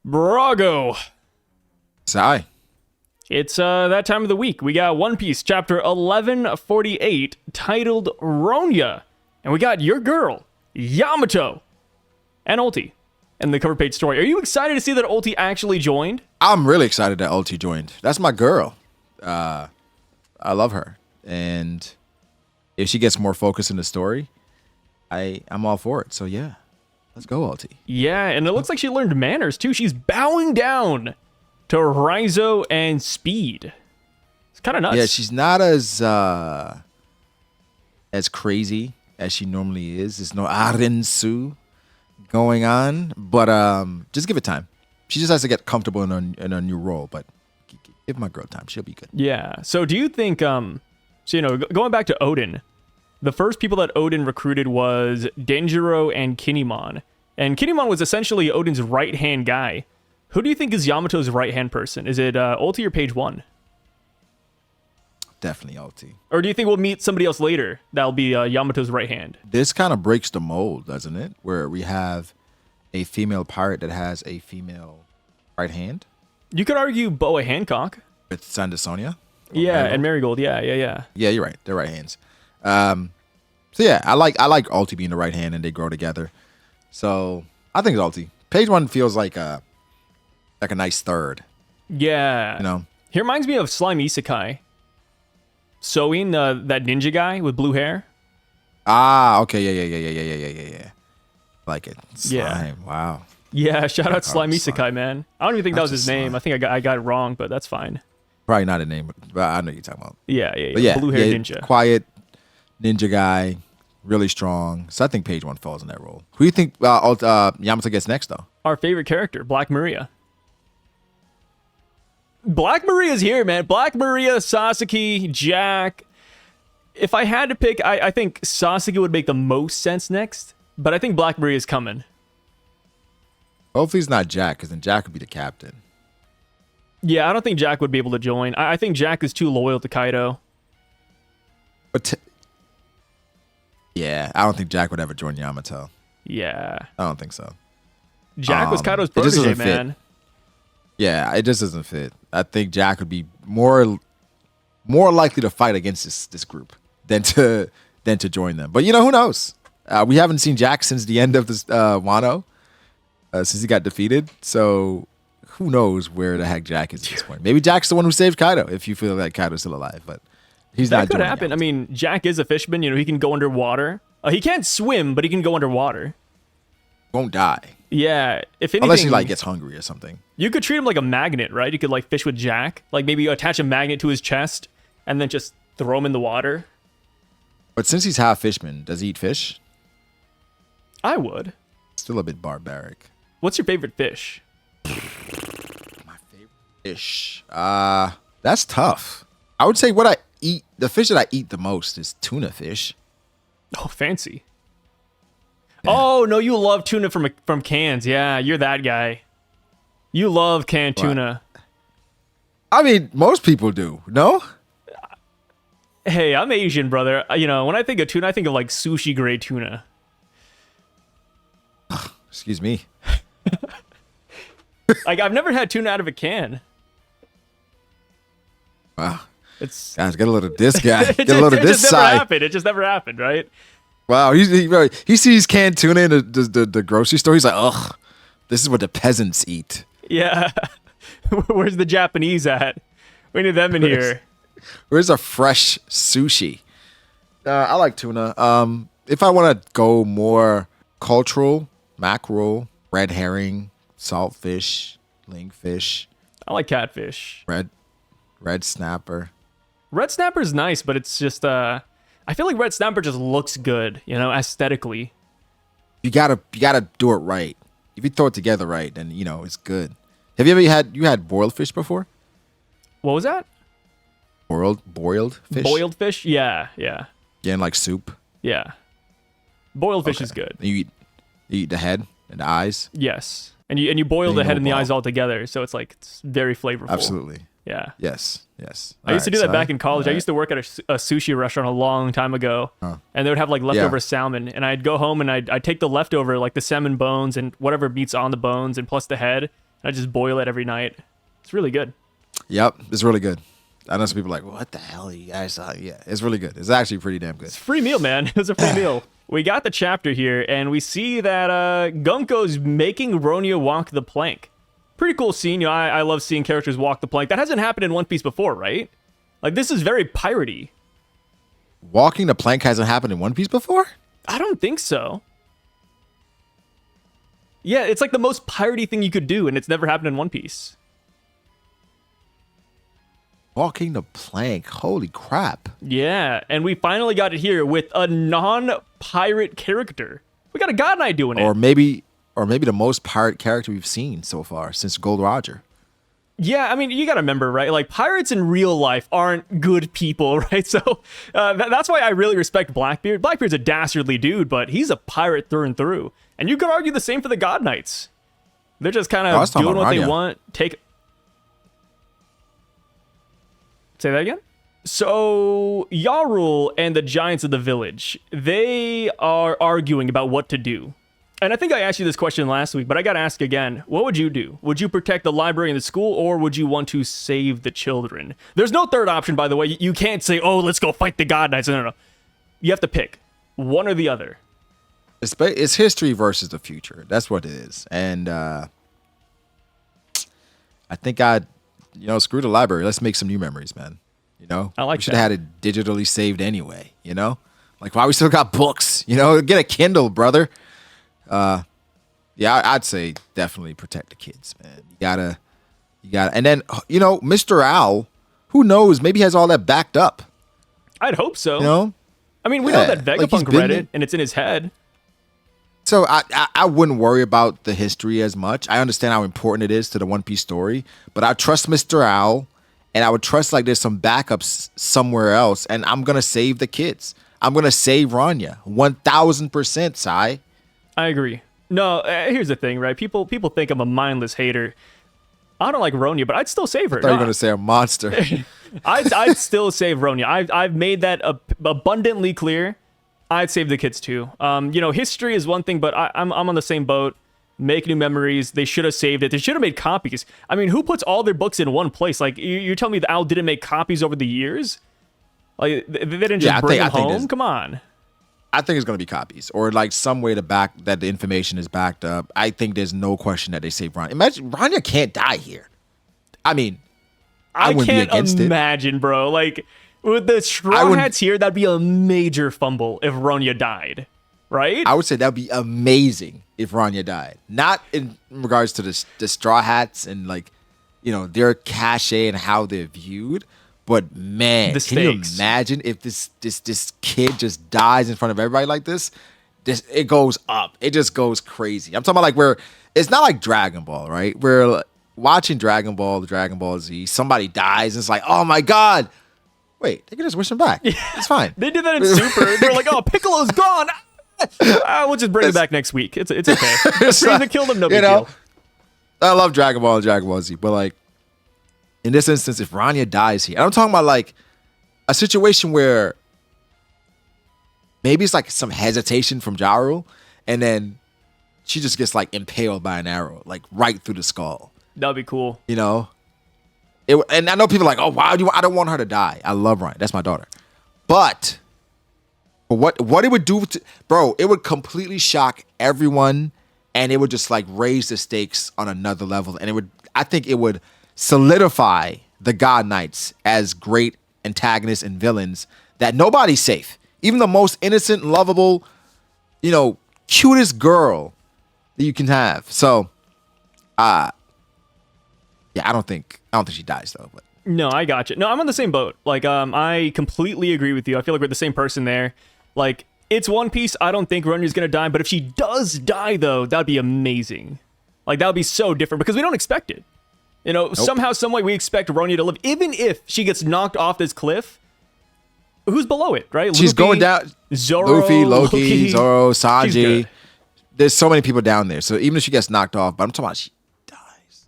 Brago. Sigh. It's that time of the week. We got One Piece chapter 1148 titled Ronya. And we got your girl, Yamato, and Ulti. And the cover page story. Are you excited to see that Ulti actually joined? I'm really excited that Ulti joined. That's my girl. I love her. And if she gets more focus in the story, I'm all for it. So yeah, let's go, Ulti. Yeah, and it looks like she learned manners too. She's bowing down to Raizo and Speed. It's kind of nuts. Yeah, she's not as crazy as she normally is. There's no Arensu going on, but just give it time. She just has to get comfortable in a new role, but give my girl time. She'll be good. Yeah. So do you think, going back to Odin, the first people that Odin recruited was Denjiro and Kinemon. And Kinemon was essentially Odin's right-hand guy. Who do you think is Yamato's right-hand person? Is it Ulti or Page 1? Definitely Ulti. Or do you think we'll meet somebody else later that'll be Yamato's right hand? This kind of breaks the mold, doesn't it? Where we have a female pirate that has a female right hand. You could argue Boa Hancock. With Sanda Sonia. Yeah, and Marigold. Yeah. Yeah, you're right. They're right hands. So yeah, I like Ulti being the right hand and they grow together. So I think it's Ulti. Page 1 feels like a nice third. Yeah. You know? He reminds me of Slime Isekai. Soin, that ninja guy with blue hair. Ah, okay, yeah. Like it. Slime. Yeah. Wow. Yeah, shout out Slime Isekai, man. I don't even think that was his name. I think I got it wrong, but that's fine. Probably not a name, but I know what you're talking about. Yeah. But yeah, blue hair ninja. Quiet ninja guy, really strong. So I think Page 1 falls in that role. Who do you think Yamato gets next, though? Our favorite character, Black Maria. Black Maria's here, man. Black Maria, Sasaki, Jack. If I had to pick, I think Sasaki would make the most sense next, but I think Black Maria's coming. Hopefully it's not Jack, because then Jack would be the captain. Yeah, I don't think Jack would be able to join. I think Jack is too loyal to Kaido. But yeah, I don't think Jack would ever join Yamato. Yeah. I don't think so. Jack was Kaido's protege, man. Yeah, it just doesn't fit. I think Jack would be more likely to fight against this group than to join them. But who knows? We haven't seen Jack since the end of this Wano, since he got defeated. So who knows where the heck Jack is at this point? Maybe Jack's the one who saved Kaido. If you feel like Kaido's still alive, but he's not. That could happen. I mean, Jack is a fisherman. He can go underwater. He can't swim, but he can go underwater. Won't die. Yeah, if anything, unless he gets hungry or something. You could treat him like a magnet, right? You could fish with Jack, maybe attach a magnet to his chest and then just throw him in the water. But since he's half fishman, does he eat fish? I would. Still a bit barbaric. What's your favorite fish? My favorite fish. That's tough. I would say what I eat. The fish that I eat the most is tuna fish. Oh, fancy. Yeah. Oh no, you love tuna from cans. Yeah, you're that guy. You love canned tuna. I mean, most people do. No? Hey, I'm Asian, brother. When I think of tuna, I think of sushi grade tuna. Excuse me. I've never had tuna out of a can. Wow. It's guys, get a load of this guy. Get a load of this side. It just never happened, right? Wow, he sees canned tuna in the grocery store. He's like, ugh, this is what the peasants eat. Yeah. Where's the Japanese at? We need them in here. Where's a fresh sushi? I like tuna. If I want to go more cultural, mackerel, red herring, saltfish, lingfish. I like catfish. Red snapper. Red snapper's nice, but it's just I feel like red snapper just looks good, aesthetically. You gotta do it right. If you throw it together right, then it's good. Have you ever had boiled fish before? What was that? Boiled fish. Boiled fish? Yeah. Yeah, in soup. Yeah. Boiled fish is good. You eat the head and the eyes. Yes, and you boil the head and the eyes all together, so it's very flavorful. Absolutely. Yeah. Yes. I used to do that back in college. I used to work at a sushi restaurant a long time ago, and they would have leftover salmon, and I'd go home and I'd take the leftover, the salmon bones and whatever meat's on the bones, and plus the head, I just boil it every night. It's really good. Yep, it's really good. I know some people are like, what the hell are you guys? Yeah, it's really good. It's actually pretty damn good. It's a free meal, man. It was a free meal. We got the chapter here, and we see that Gunko's making Ronya walk the plank. Pretty cool scene. You know, I love seeing characters walk the plank. That hasn't happened in One Piece before, right? Like, this is very piratey. Walking the plank hasn't happened in One Piece before? I don't think so. Yeah, it's like the most piratey thing you could do, and it's never happened in One Piece. Walking the plank. Holy crap. Yeah, and we finally got it here with a non-pirate character. We got a God Knight doing it. Or maybe the most pirate character we've seen so far since Gold Roger. Yeah, I mean, you got to remember, right? Like, pirates in real life aren't good people, right? So that's why I really respect Blackbeard. Blackbeard's a dastardly dude, but he's a pirate through and through. And you could argue the same for the God Knights. They're just kind of doing what they want. Say that again? So, Yarul and the giants of the village, they are arguing about what to do. And I think I asked you this question last week, but I got to ask again. What would you do? Would you protect the library and the school, or would you want to save the children? There's no third option, by the way. You can't say, oh, let's go fight the God Knights. No. You have to pick one or the other. It's history versus the future. That's what it is. And I think screw the library. Let's make some new memories, man. I like we should have had it digitally saved anyway. Like, why we still got books? Get a Kindle, brother. Yeah, I'd say definitely protect the kids, man. You gotta, and then Mr. Owl, who knows? Maybe he has all that backed up. I'd hope so. I mean, we know that Vegapunk read it, and it's in his head. So I wouldn't worry about the history as much. I understand how important it is to the One Piece story, but I trust Mr. Owl, and I would trust like there's some backups somewhere else, and I'm gonna save the kids. I'm gonna save Ranya 1,000%, Sai. I agree. No, here's the thing, right? People think I'm a mindless hater. I don't like Ronya, but I'd still save her. I thought you were gonna say a monster. I'd still save Ronya. I've made that abundantly clear. I'd save the kids too. History is one thing, but I'm on the same boat. Make new memories. They should have saved it. They should have made copies. I mean, who puts all their books in one place? Like, you're telling me the Owl didn't make copies over the years? Like, they didn't just bring them home? Come on. I think it's going to be copies or like some way to back that the information is backed up. I think there's no question that they saved Ranya. Imagine Ranya can't die here. I mean, I wouldn't be against it. I can't imagine, bro. Like, with the Straw Hats here, that'd be a major fumble if Ronya died, right? I would say that'd be amazing if Ranya died. Not in regards to the Straw Hats and like, their cachet and how they're viewed. But man, can you imagine if this kid just dies in front of everybody like this? It goes up. It just goes crazy. I'm talking about like it's not like Dragon Ball, right? We're watching Dragon Ball Z. Somebody dies and it's like, oh my God. Wait, they can just wish him back. It's fine. They did that in Super. They're like, oh, Piccolo's gone. We'll just bring him back next week. It's okay. Frieza killed him, no big deal. I love Dragon Ball and Dragon Ball Z, but like, in this instance, if Ranya dies here, and I'm talking about like a situation where maybe it's like some hesitation from Jaru, and then she just gets like impaled by an arrow, like right through the skull. That'd be cool. And I know people are like, oh, why do I don't want her to die. I love Ranya. That's my daughter. But what it would do bro, it would completely shock everyone, and it would just like raise the stakes on another level. And I think it would solidify the God Knights as great antagonists and villains that nobody's safe. Even the most innocent, lovable, cutest girl that you can have. So, yeah, I don't think she dies though. But no, I got you. No, I'm on the same boat. Like, I completely agree with you. I feel like we're the same person there. Like, it's One Piece. I don't think Ronya's gonna die, but if she does die though, that'd be amazing. Like, that would be so different because we don't expect it. Nope. Somehow, some way, we expect Ronya to live. Even if she gets knocked off this cliff, who's below it, right? She's going down. Zoro, Loki, Zoro, Sanji. There's so many people down there. So even if she gets knocked off, but I'm talking about she dies.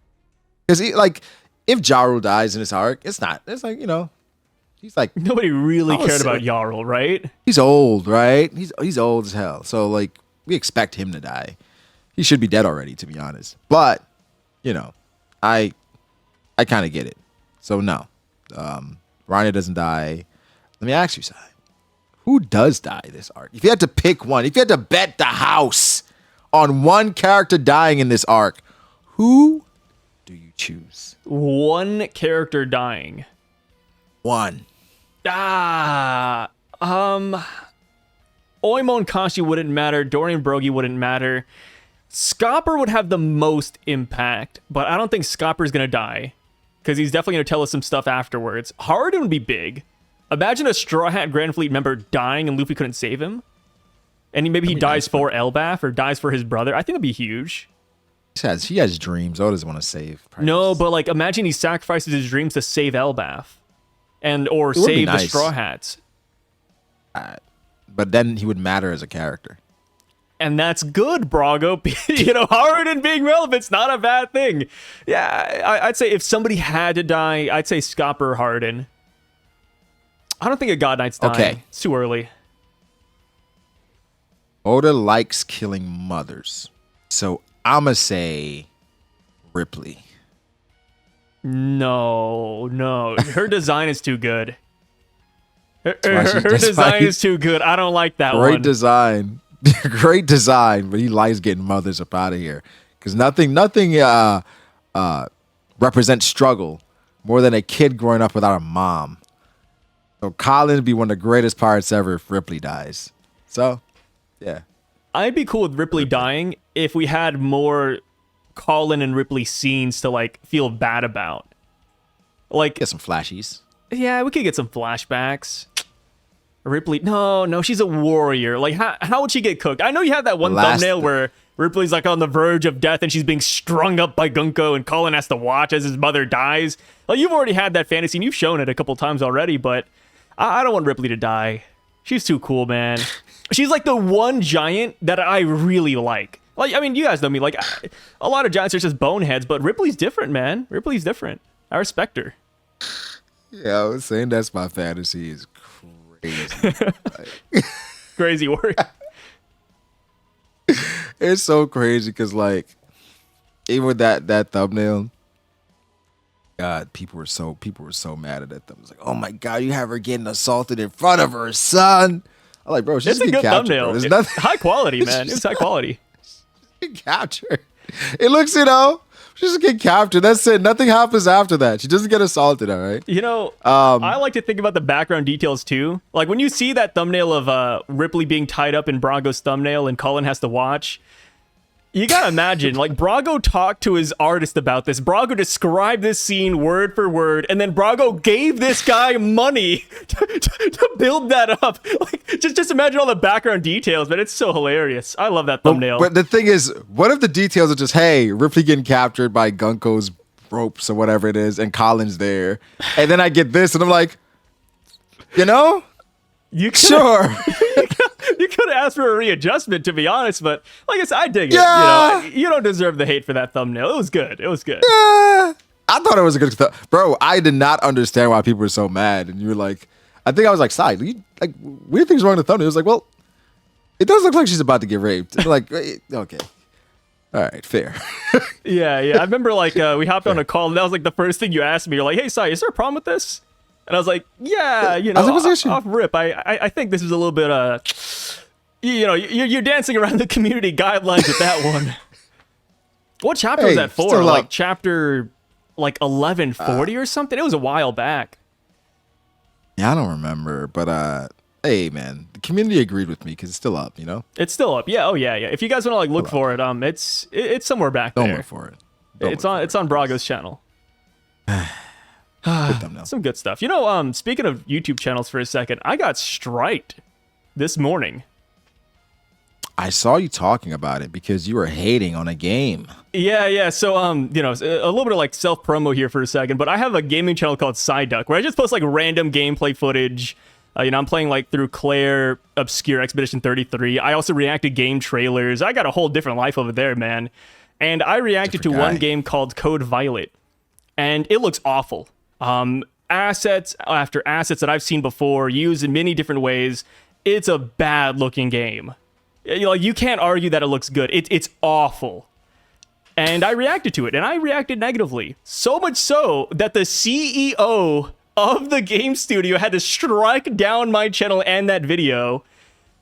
Because like, if Jaru dies in this arc, it's like, he's like... Nobody really cared about Jarl, right? He's old, right? He's old as hell. So like, we expect him to die. He should be dead already, to be honest. But, I kind of get it. So no, Rhino doesn't die. Let me ask you, Si. Who does die this arc? If you had to pick one, if you had to bet the house on one character dying in this arc, who do you choose? One character dying. One. Oimon Kashi wouldn't matter. Dorian Brogy wouldn't matter. Scopper would have the most impact, but I don't think Scopper's going to die because he's definitely going to tell us some stuff afterwards. Harden would be big. Imagine a Straw Hat Grand Fleet member dying and Luffy couldn't save him. And maybe he dies for Elbaf or dies for his brother. I think it'd be huge. He has dreams. Oda doesn't want to save. No, but like imagine he sacrifices his dreams to save Elbaf or save the Straw Hats. But then he would matter as a character. And that's good, Brago. Harden being relevant's not a bad thing. Yeah, I'd say if somebody had to die, I'd say Scopper or Harden. I don't think a God Knight's dying. Okay. It's too early. Oda likes killing mothers. So I'ma say Ripley. No. Her design is too good. Her design is too good. I don't like that one. Great design. Great design, but he likes getting mothers up out of here. Because nothing represents struggle more than a kid growing up without a mom. So Colin would be one of the greatest pirates ever if Ripley dies. So, yeah. I'd be cool with Ripley dying if we had more Colin and Ripley scenes to like feel bad about. Like Get some flashies. Yeah, we could get some flashbacks. Ripley, no, she's a warrior. Like, how would she get cooked? I know you have that one thumbnail where Ripley's like on the verge of death and she's being strung up by Gunko and Colin has to watch as his mother dies. Like, you've already had that fantasy and you've shown it a couple times already, but I don't want Ripley to die. She's too cool, man. She's like the one giant that I really like. Like, I mean, you guys know me. Like, a lot of giants are just boneheads, but Ripley's different, man. Ripley's different. I respect her. Yeah, I was saying that's my fantasy is crazy. Crazy work. It's so crazy because, like, even with that thumbnail, God, people were so mad at them. It's like, oh my God, you have her getting assaulted in front of her son. I'm like, bro, she's It's a good captured, thumbnail. bro. There's nothing. High quality, man. It's high quality. Captured. It looks, she just get captured. That's it. Nothing happens after that. She doesn't get assaulted, all right? I like to think about the background details too. Like when you see that thumbnail of Ripley being tied up in Brago's thumbnail and Colin has to watch, you gotta imagine, like Brago talked to his artist about this. Brago described this scene word for word, and then Brago gave this guy money to build that up. Like, just imagine all the background details, man. It's so hilarious. I love that thumbnail. But the thing is, what if the details are just, hey, Ripley getting captured by Gunko's ropes or whatever it is, and Colin's there, and then I get this, and I'm like, sure. You could have asked for a readjustment, to be honest, but like I said, I dig it. You don't deserve the hate for that thumbnail. It was good. Yeah. I thought it was a good bro. I did not understand why people were so mad, and you were like, I think I was like, side, like weird things wrong with the thumbnail. It was like, well, it does look like she's about to get raped. And like, okay, all right, fair. Yeah. I remember like we hopped on a call, and that was like the first thing you asked me. You're like, hey, Sai, is there a problem with this? And I was like, yeah, off rip. I think this is a little bit, you're dancing around the community guidelines with that one. What chapter was that for? Like chapter 1140 or something? It was a while back. Yeah, I don't remember, but hey, man, the community agreed with me because it's still up, It's still up. Yeah. Oh, yeah. If you guys want to like look for it, it's somewhere back there. Don't look for it. It's on Brago's channel. Some good stuff. Speaking of YouTube channels for a second, I got striked this morning. I saw you talking about it because you were hating on a game. Yeah. So, a little bit of like self promo here for a second, but I have a gaming channel called Syvduck where I just post like random gameplay footage. I'm playing like through Claire Obscure Expedition 33. I also react to game trailers. I got a whole different life over there, man. And I reacted to one game called Code Violet, and it looks awful. Assets after assets that I've seen before, used in many different ways. It's a bad looking game. You can't argue that it looks good. It's awful. and I reacted to it, and I reacted negatively. So much so that the CEO of the game studio had to strike down my channel and that video.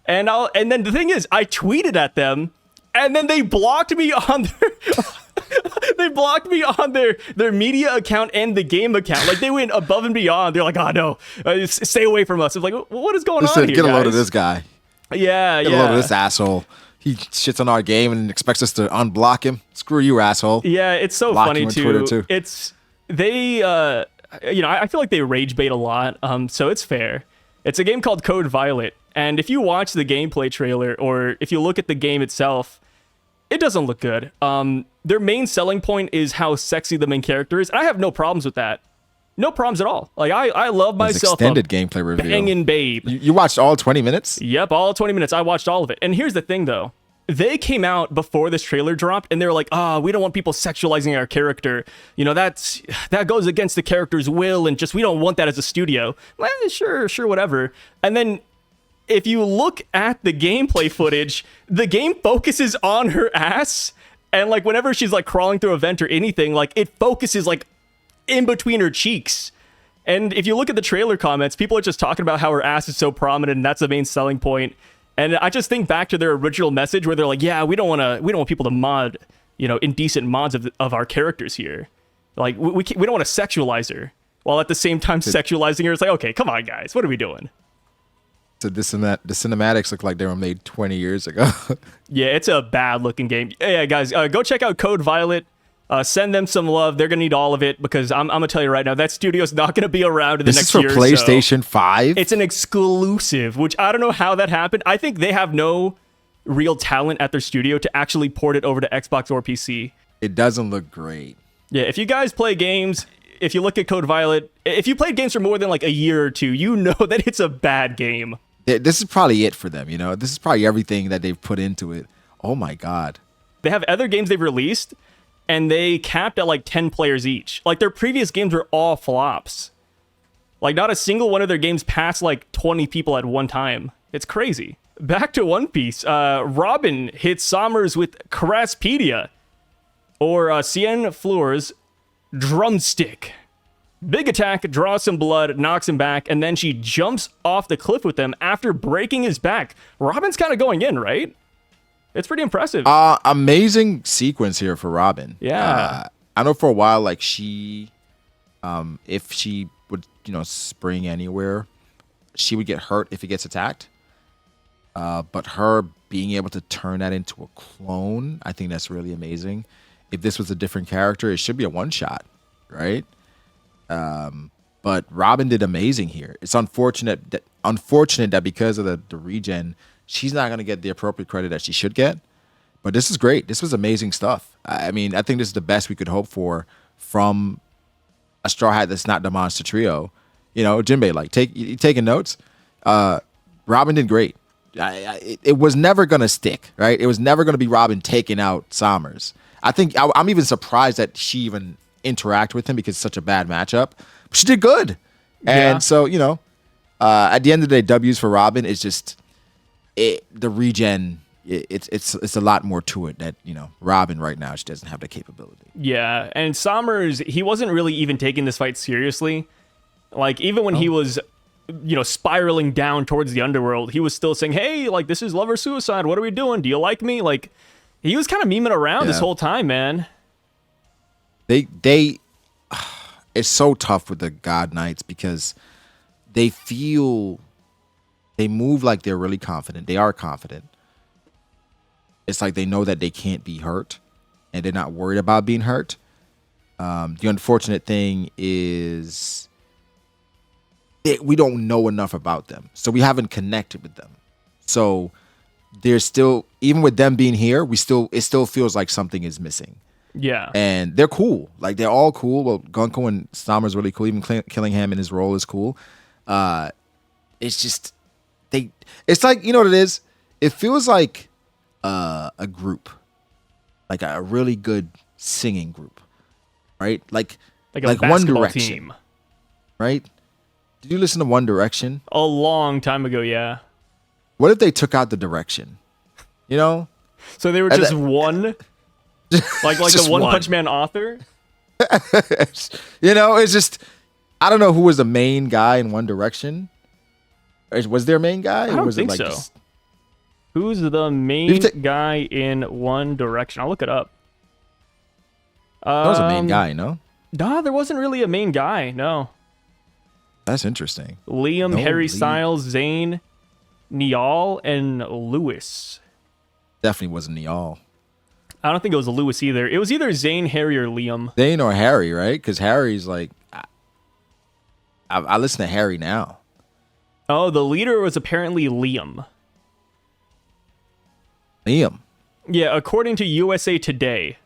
And then the thing is, I tweeted at them, and then they blocked me on their media account and the game account. Like, they went above and beyond. They're like, oh no, stay away from us. I'm like, what is going on here, get a load guys? of this guy. Yeah, Get a load of this asshole. He shits on our game and expects us to unblock him. Screw you, asshole. Yeah, it's so Block funny him on too. Twitter, too. It's they, I feel like they rage bait a lot. So it's fair. It's a game called Code Violet, and if you watch the gameplay trailer or if you look at the game itself, it doesn't look good. Their main selling point is how sexy the main character is, and I have no problems with that. No problems at all. Like, I love myself extended gameplay review. Banging babe. You watched all 20 minutes? Yep, all 20 minutes. I watched all of it. And here's the thing, though. They came out before this trailer dropped, and they were like, we don't want people sexualizing our character. You know, that goes against the character's will, and just, we don't want that as a studio. Well, sure, whatever. And then if you look at the gameplay footage, the game focuses on her ass, and like whenever she's like crawling through a vent or anything, like it focuses like in between her cheeks. And if you look at the trailer comments, people are just talking about how her ass is so prominent, and that's the main selling point. And I just think back to their original message where they're like, yeah, we don't want people to mod, indecent mods of our characters here. Like, we don't want to sexualize her, while at the same time sexualizing her. It's like, okay, come on, guys, what are we doing? So the cinematics look like they were made 20 years ago. Yeah, it's a bad looking game. Yeah, guys, go check out Code Violet. Send them some love. They're gonna need all of it, because I'm gonna tell you right now, that studio's not gonna be around in the next year. This is for PlayStation 5. It's an exclusive, which I don't know how that happened. I think they have no real talent at their studio to actually port it over to Xbox or PC. It doesn't look great. Yeah, if you guys play games, if you look at Code Violet, if you played games for more than like a year or two, you know that it's a bad game. This is probably it for them. This is probably everything that they've put into it. Oh my God. They have other games they've released, and they capped at like 10 players each. Like, their previous games were all flops. Like, not a single one of their games passed like 20 people at one time. It's crazy. Back to One Piece. Robin hits Sommers with Craspedia, or Cien Fleur's drumstick. Big attack, draws some blood, knocks him back, and then she jumps off the cliff with him after breaking his back. Robin's kind of going in, right? It's pretty impressive. Amazing sequence here for Robin. Yeah. I know for a while, like, she, if she would, spring anywhere, she would get hurt if it gets attacked. But her being able to turn that into a clone, I think that's really amazing. If this was a different character, it should be a one-shot, right? But Robin did amazing here. It's unfortunate that because of the regen, she's not going to get the appropriate credit that she should get. But this is great. This was amazing stuff. I mean, I think this is the best we could hope for from a Straw Hat that's not the Monster Trio. Jinbei, like, you taking notes? Robin did great. It was never going to stick, right? It was never going to be Robin taking out Sommers. I think I'm even surprised that she even interact with him, because it's such a bad matchup. But she did good. And so, at the end of the day, W's for Robin is just the regen. It's a lot more to it that, Robin right now, she doesn't have the capability. Yeah, and Sommers, he wasn't really even taking this fight seriously. Like, even when he was, spiraling down towards the underworld, he was still saying, hey, like, this is love or suicide. What are we doing? Do you like me? Like, he was kind of memeing around this whole time, man. It's so tough with the God Knights, because they move like they're really confident. They are confident. It's like they know that they can't be hurt, and they're not worried about being hurt. The unfortunate thing is we don't know enough about them, so we haven't connected with them. So there's still, even with them being here, it still feels like something is missing. Yeah. And they're cool. Like, they're all cool. Well, Gunko and Sommer's really cool. Even Killingham in his role is cool. It's just, it's like, you know what it is? It feels like a group. Like a really good singing group. Right? Like a One Direction. Team. Right? Did you listen to One Direction? A long time ago, yeah. What if they took out the direction? So they were just one? Like Just the One one. Punch Man author. It's just I don't know who was the main guy in One Direction. Was there a main guy? I don't was think it like so. just- Who's the main guy in One Direction? I'll look it up. That was a main guy, no? Nah, there wasn't really a main guy. No. That's interesting. Liam, No Harry lead. Styles, Zayn, Niall, and Lewis. Definitely wasn't Niall. I don't think it was Lewis either. It was either Zayn, Harry, or Liam. Zayn or Harry, right? Because Harry's like, I listen to Harry now. Oh, the leader was apparently Liam. Liam. Yeah, according to USA Today.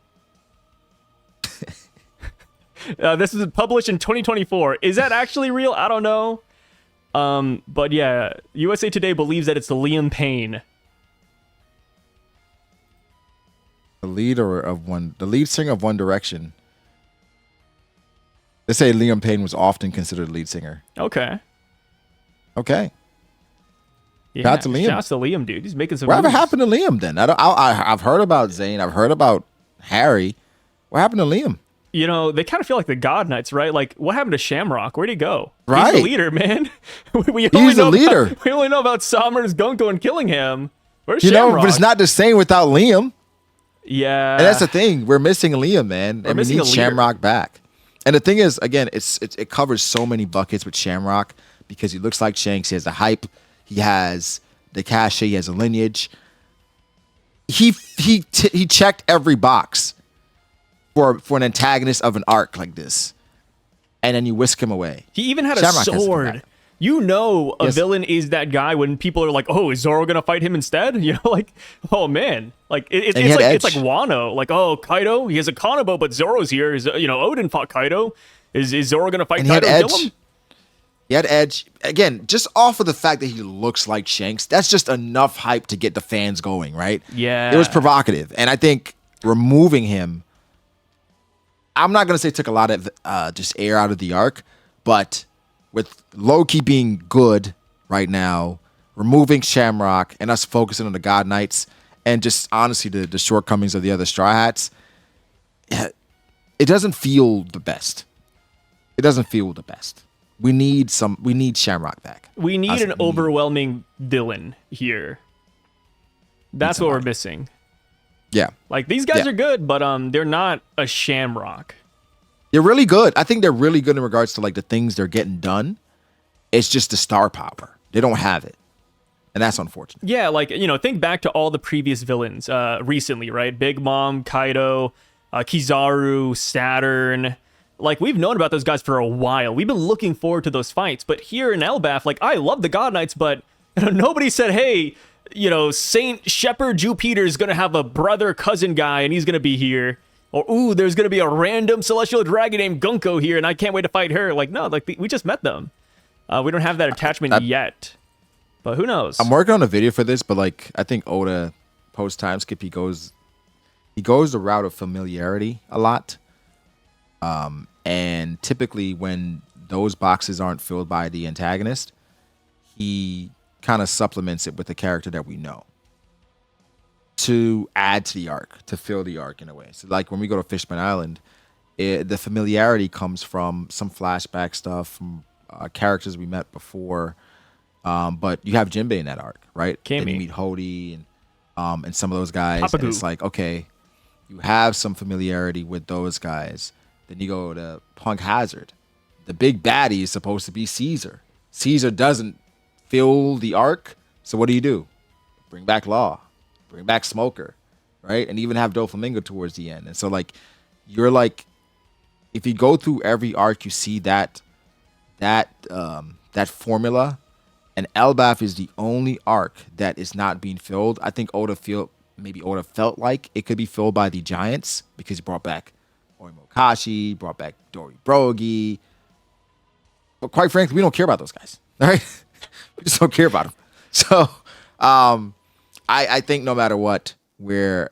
This is published in 2024. Is that actually real? I don't know. But yeah, USA Today believes that it's Liam Payne. The lead singer of One Direction. They say Liam Payne was often considered lead singer. Okay. Okay. Yeah, Shout out to Liam. Shouts to Liam, dude. He's making some Whatever moves. happened to Liam then? I've heard about Zayn. I've heard about Harry. What happened to Liam? You know, they kind of feel like the God Knights, right? Like, what happened to Shamrock? Where'd he go? Right. He's the leader, man. He's the leader. We only know about Somers, Gunko, and killing him. Where's Shamrock? But it's not the same without Liam. Yeah. And that's the thing. We're missing Liam, man. And we missing need a leader. Shamrock back. And the thing is, again, it covers so many buckets with Shamrock because he looks like Shanks. He has the hype. He has the cachet. He has a lineage. He checked every box for an antagonist of an arc like this. And then you whisk him away. He even had Shamrock has a to come sword. back. You know a Yes. villain is that guy when people are like, oh, is Zoro going to fight him instead? You know, like, oh, man. Like, it's And he had like it's like edge. Wano. Like, oh, Kaido, he has a Kanabo, but Zoro's here. Odin fought Kaido. Is Zoro going to fight And he had Kaido and kill edge. him? He had edge. Again, just off of the fact that he looks like Shanks, that's just enough hype to get the fans going, right? Yeah. It was provocative. And I think removing him, I'm not going to say took a lot of just air out of the arc, but with Loki being good right now, removing Shamrock and us focusing on the God Knights and just honestly the shortcomings of the other Straw Hats, it doesn't feel the best. It doesn't feel the best. We need Shamrock back. We need Us- an overwhelming villain here. That's what we're somebody. missing. Yeah. Like, these guys Yeah. are good, but they're not a Shamrock. They're really good. I think they're really good in regards to like the things they're getting done. It's just the star power. They don't have it. And that's unfortunate. Yeah, like, think back to all the previous villains recently, right? Big Mom, Kaido, Kizaru, Saturn. Like, we've known about those guys for a while. We've been looking forward to those fights. But here in Elbaf, like, I love the God Knights, but nobody said, hey, Saint Shepherd Jupiter is going to have a brother cousin guy and he's going to be here. Or, ooh, there's going to be a random celestial dragon named Gunko here and I can't wait to fight her. Like, no, like, we just met them. We don't have that attachment yet. But who knows? I'm working on a video for this, but like I think Oda post time skip, he goes the route of familiarity a lot. And typically when those boxes aren't filled by the antagonist, he kind of supplements it with a character that we know to add to the arc, to fill the arc in a way. So like when we go to Fishman Island, the familiarity comes from some flashback stuff from characters we met before. But you have Jinbei in that arc, right? And you Cammy. meet Hody and some of those guys. Papagu. And it's like, okay, you have some familiarity with those guys. Then you go to Punk Hazard. The big baddie is supposed to be Caesar. Caesar doesn't fill the arc. So what do? Bring back Law. Bring back Smoker, right? And even have Doflamingo towards the end. And so like, you're like, if you go through every arc, you see that formula. And Elbaf is the only arc that is not being filled. I think Oda felt like it could be filled by the Giants because he brought back Orimokashi, brought back Dori Brogi. But quite frankly, we don't care about those guys. All right? We just don't care about them. So I think no matter what, if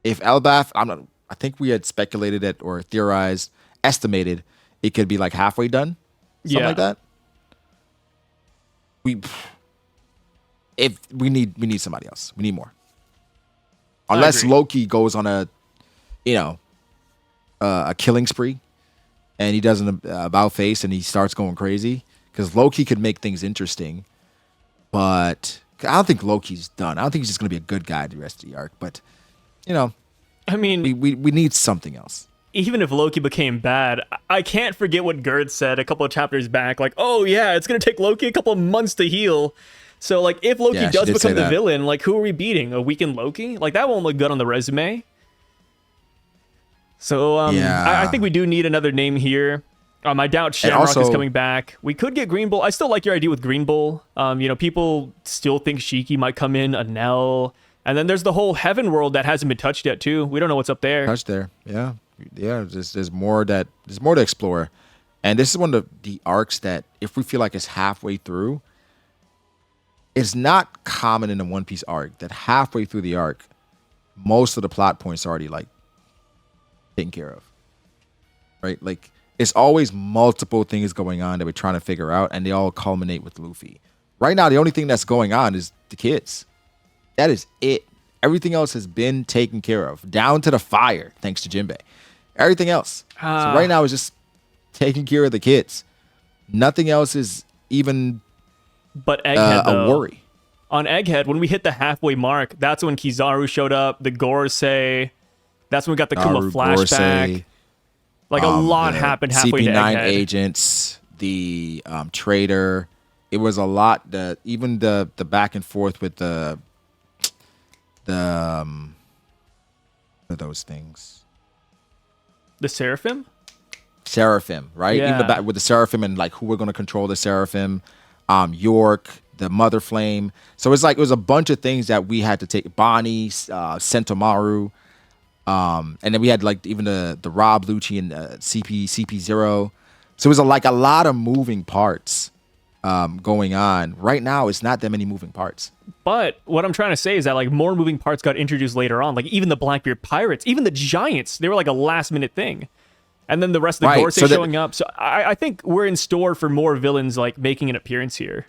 Elbaf, I think we had speculated it or theorized, estimated it could be like halfway done. Something like that. We need somebody else. We need more. unless agree. Loki goes on a, you know, a killing spree, and he does an about face and he starts going crazy. Because Loki could make things interesting, but I don't think Loki's done. I don't think he's just gonna be a good guy the rest of the arc. But you know, I mean, we need something else. even if Loki became bad, I can't forget what Gerd said a couple of chapters back. Like, oh yeah, it's gonna take Loki a couple of months to heal. So like, if Loki Yeah, she does did say become the that. villain, like, who are we beating? A weakened Loki? Like, that won't look good on the resume. So I Yeah. think we do need another name here. I doubt Shamrock is also- coming back. We could get Green Bull. I still like your idea with Green Bull. People still think Shiki might come in, Anel. And then there's the whole Heaven world that hasn't been touched yet, too. We don't know what's up there. Touch there, yeah. There's more to explore, and this is one of the arcs that if we feel like it's halfway through, it's not common in a One Piece arc that halfway through the arc, most of the plot points are already like taken care of, right? Like it's always multiple things going on that we're trying to figure out, and they all culminate with Luffy. Right now, the only thing that's going on is the kids. That is it. Everything else has been taken care of, down to the fire, thanks to Jinbei. Everything else. So right now is just taking care of the kids. Nothing else is even But Egghead, a though. worry. On Egghead, when we hit the halfway mark, that's when Kizaru showed up, the Gorosei. That's when we got the Kuma Naru, flashback. Gorosei, Like, a lot the happened halfway to CP9 Egghead. agents, the trader. It was a lot. Even the back and forth with the what are those things? The Seraphim? Seraphim, right? Even the Yeah. back with the Seraphim and like who we're gonna control the Seraphim, York, the Mother Flame. So it's like it was a bunch of things that we had to take. Bonnie, Sentomaru, and then we had like even the Rob Lucci and CP0. So it was like a lot of moving parts going on. Right now, it's not that many moving parts. But what I'm trying to say is that like more moving parts got introduced later on. Like even the Blackbeard pirates, even the giants, they were like a last minute thing. And then the rest of the Right, Gorosei so that- showing up. So I think we're in store for more villains like making an appearance here.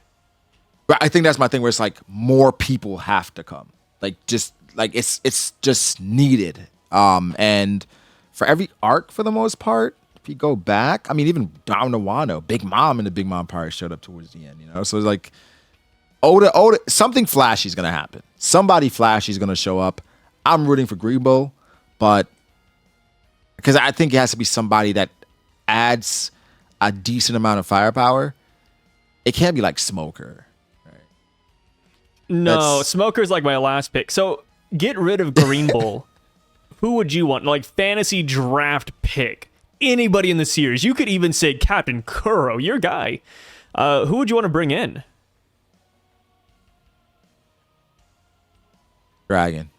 But I think that's my thing where it's like more people have to come. Like just like it's just needed. And for every arc for the most part, if you go back, I mean even down to Wano, Big Mom and the Big Mom Pirates showed up towards the end, you know? So it's like Oda, something flashy is gonna happen. Somebody flashy is gonna show up. I'm rooting for Grebo, but because I think it has to be somebody that adds a decent amount of firepower. It can't be like Smoker. No, That's- Smoker's like my last pick. So get rid of Green Bull. Who would you want? Like fantasy draft pick. Anybody in the series. You could even say Captain Kuro, your guy. Who would you want to bring in? Dragon.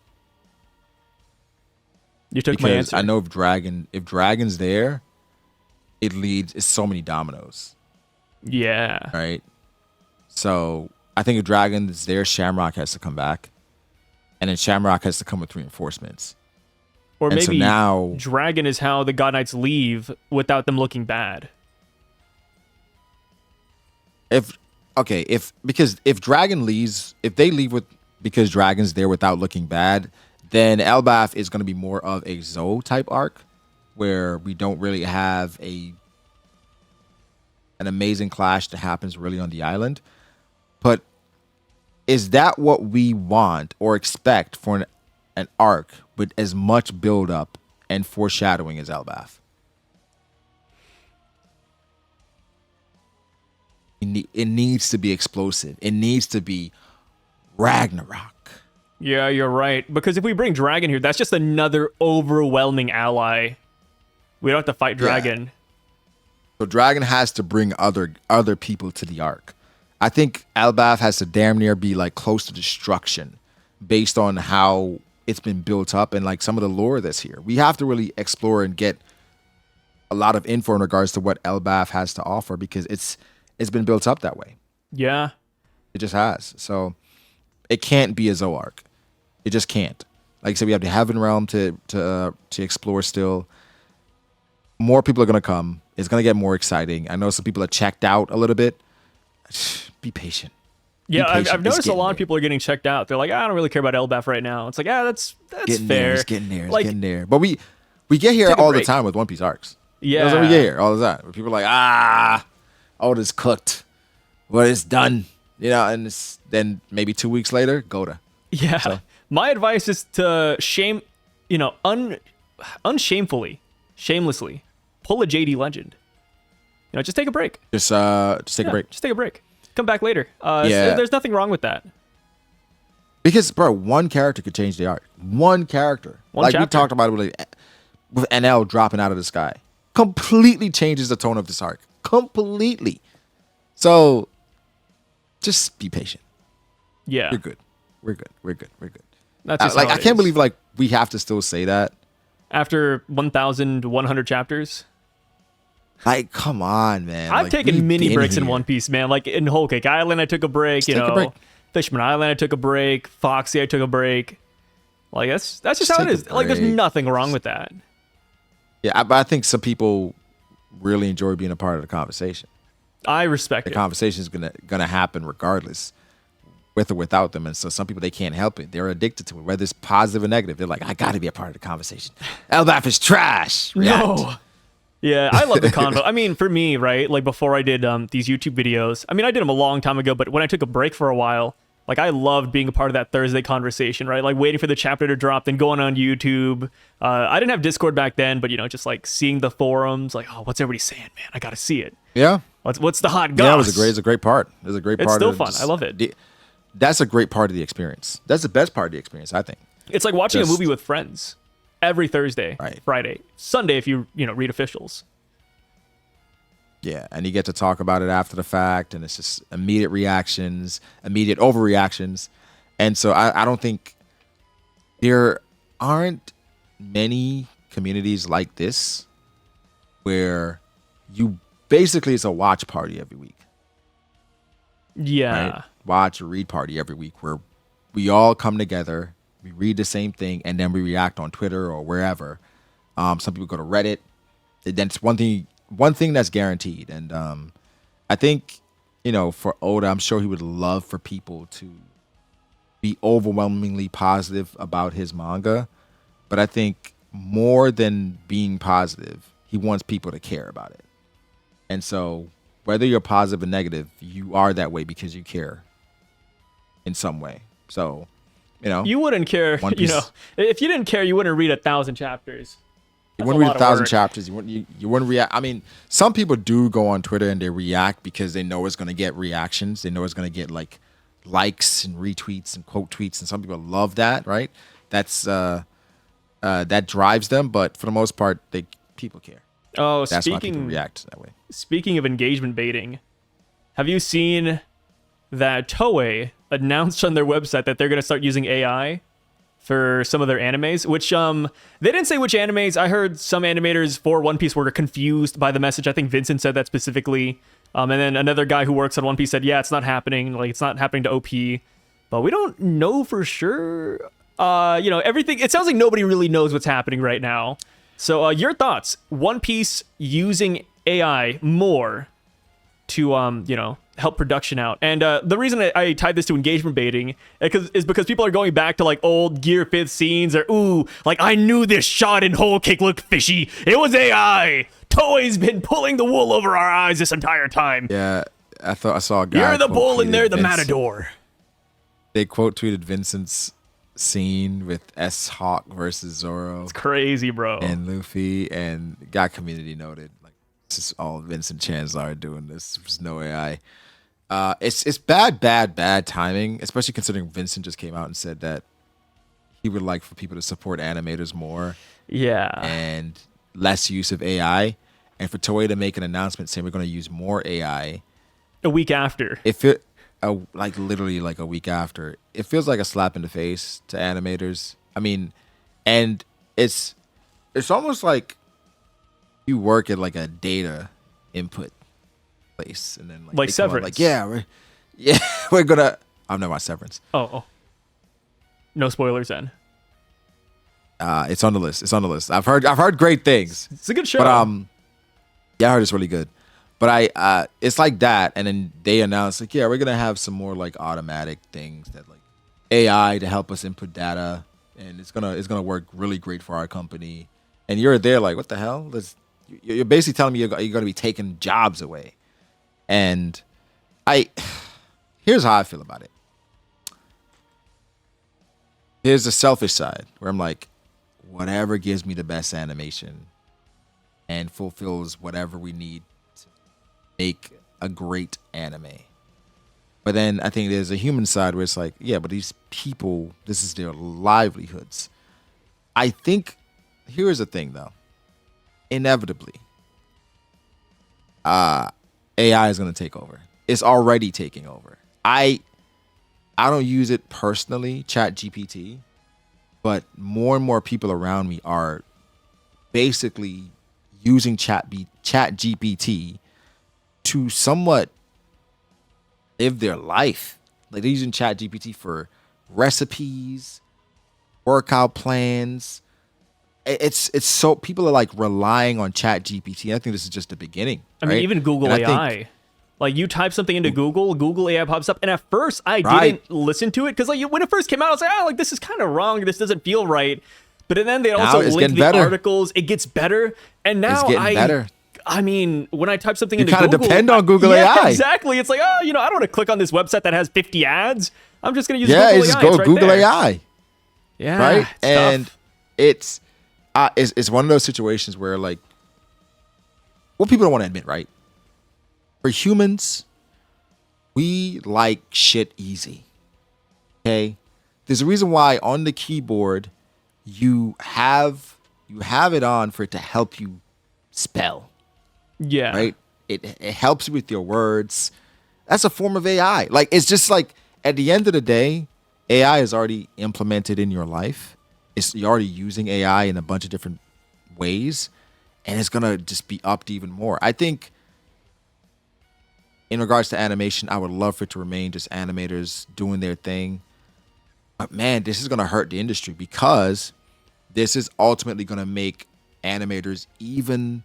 You took my Because answer. I know if Dragon's there, it's so many dominoes, Yeah. right? So I think if Dragon's there, Shamrock has to come back, and then Shamrock has to come with reinforcements. Or And so maybe now- Dragon is how the God Knights leave without them looking bad. Because if Dragon leaves, if they leave with because Dragon's there without looking bad, then Elbaf is going to be more of a Zoe type arc, where we don't really have an amazing clash that happens really on the island. But is that what we want or expect for an arc with as much build up and foreshadowing as Elbaf? It needs to be explosive. It needs to be Ragnarok. Yeah, you're right. Because if we bring Dragon here, that's just another overwhelming ally. We don't have to fight Dragon. So Dragon has to bring other people to the arc. I think Elbaf has to damn near be like close to destruction based on how it's been built up and like some of the lore that's here. We have to really explore and get a lot of info in regards to what Elbaf has to offer because it's been built up that way. Yeah. It just has. So it can't be a Zoe arc. It just can't. Like I said, we have the Heaven Realm to explore still. More people are going to come. It's going to get more exciting. I know some people are checked out a little bit. Be patient. Yeah, Be I've patient. It's noticed a getting lot there. of people are getting checked out. They're like, I don't really care about LBAF right now. It's like, that's Getting fair. there. It's getting there. It's Like, getting there. But we get here Take a all the break. time with One Piece arcs. Yeah. That's what we get here all the time. Where people are like, oh, this cooked. Well, it's done. You know, and then maybe 2 weeks later, Goda. Yeah. My advice is to shamelessly pull a JD Legend. You know, just take a break. Just take a break. Just take a break. Come back later. Yeah. There's nothing wrong with that. Because, bro, one character could change the arc. One character. One like chapter. we talked about it with NL dropping out of the sky. Completely changes the tone of this arc. Completely. So, just be patient. Yeah. You're good. We're good. We're good. We're good. That's just I how it can't is. believe like we have to still say that. After 1,100 chapters, Like, come on, man. I've Like, taken we've mini been breaks in here. One Piece, man. Like in Whole Cake Island, I took a break. Just take a break. Fishman Island, I took a break. Foxy, I took a break. Like that's just Just how it take a is. Like there's break. nothing wrong with that. Yeah, but I think some people really enjoy being a part of the conversation. I respect The it. conversation is gonna happen regardless, with or without them. And so some people, they can't help it. They're addicted to it, whether it's positive or negative. They're like, I got to be a part of the conversation. LBAF is trash. React. No. Yeah, I love the convo. I mean, for me, right? Like before I did these YouTube videos. I mean, I did them a long time ago, but when I took a break for a while, like I loved being a part of that Thursday conversation, right? Like waiting for the chapter to drop, then going on YouTube. I didn't have Discord back then, but just like seeing the forums, like, oh, what's everybody saying, man? I got to see it. Yeah. What's the hot goss? Yeah, it's a great part. It's a great part. It's still of fun. just I love it. That's a great part of the experience. That's the best part of the experience, I think. It's like watching Just- a movie with friends every Thursday, Right. Friday, Sunday if you read officials. Yeah, and you get to talk about it after the fact, and it's just immediate reactions, immediate overreactions. And so I don't think there aren't many communities like this where you basically, it's a watch party every week. Yeah. Right? Watch or read party every week where we all come together, we read the same thing, and then we react on Twitter or wherever. Some people go to Reddit. Then it's one thing that's guaranteed. And I think, for Oda, I'm sure he would love for people to be overwhelmingly positive about his manga. But I think more than being positive, he wants people to care about it. And so whether you're positive or negative, you are that way because you care in some way. So, You wouldn't care, One Piece- if you didn't care, you wouldn't read 1,000 chapters. you That's wouldn't read lot of 1,000 work. chapters. You wouldn't react. I mean, some people do go on Twitter and they react because they know it's going to get reactions. They know it's going to get like likes and retweets and quote tweets. And some people love that, right? That's that drives them. But for the most part, people care. Oh, That's why people react that way. Speaking of engagement baiting, have you seen that Toei announced on their website that they're going to start using AI for some of their animes? Which they didn't say which animes. I heard some animators for One Piece were confused by the message. I think Vincent said that specifically. And then another guy who works on One Piece said, yeah, it's not happening. Like, it's not happening to OP. But we don't know for sure. Everything. It sounds like nobody really knows what's happening right now. So your thoughts? One Piece using AI more to help production out. And the reason I tied this to engagement baiting is because people are going back to like old Gear 5th scenes or like I knew this shot in Whole Cake looked fishy. It was AI. Toei's been pulling the wool over our eyes this entire time. Yeah, I thought I saw a guy. You're the quote bull and tweeted they're the Vince- matador. They quote tweeted Vincent's scene with S Hawk versus Zoro It's crazy, bro. and Luffy, and got community noted. Like, this is all Vincent Chanslar doing this. There's no AI. It's bad timing, especially considering Vincent just came out and said that he would like for people to support animators more Yeah. and less use of AI, and for Toei to make an announcement saying we're going to use more AI. A week after. Literally like a week after, it feels like a slap in the face to animators. I mean, and it's almost like you work at like a data input place, and then Like they come out Severance. like we're gonna. I'm not my Severance. Oh. No spoilers then. It's on the list. I've heard great things. It's a good show. But yeah, I heard it's really good. But it's like that, and then they announce like, yeah, we're gonna have some more like automatic things that like AI to help us input data, and it's gonna work really great for our company. And you're there like, what the hell? You're basically telling me you're gonna be taking jobs away. And here's how I feel about it. Here's the selfish side where I'm like, whatever gives me the best animation and fulfills whatever we need to make a great anime. But then I think there's a human side where it's like, yeah, but these people, this is their livelihoods. I think here's the thing though. Inevitably, AI is going to take over. It's already taking over. I don't use it personally, Chat GPT, but more and more people around me are basically using Chat GPT to somewhat live their life. Like they're using Chat GPT for recipes, workout plans. It's so people are like relying on Chat GPT. I think this is just the beginning. I mean, even Google AI. Like you type something into Google AI pops up. And at first I didn't listen to it because like when it first came out, I was like, oh, like this is kind of wrong. This doesn't feel right. But then they also link the articles. It gets better. And now better. I mean, when I type something into Google, you kind of depend on Google AI. AI. Exactly. It's like, oh, I don't want to click on this website that has 50 ads. I'm just going to use Google AI. Just go right Google there. AI. Yeah. Right. And tough. it's one of those situations where like, what people don't want to admit, right? For humans, we like shit easy. Okay? There's a reason why on the keyboard you have it on for it to help you spell. Yeah. Right? It helps you with your words. That's a form of AI. Like it's just like at the end of the day, AI is already implemented in your life. You're already using AI in a bunch of different ways, and it's gonna just be upped even more. I think in regards to animation, I would love for it to remain just animators doing their thing. But man, this is going to hurt the industry because this is ultimately going to make animators even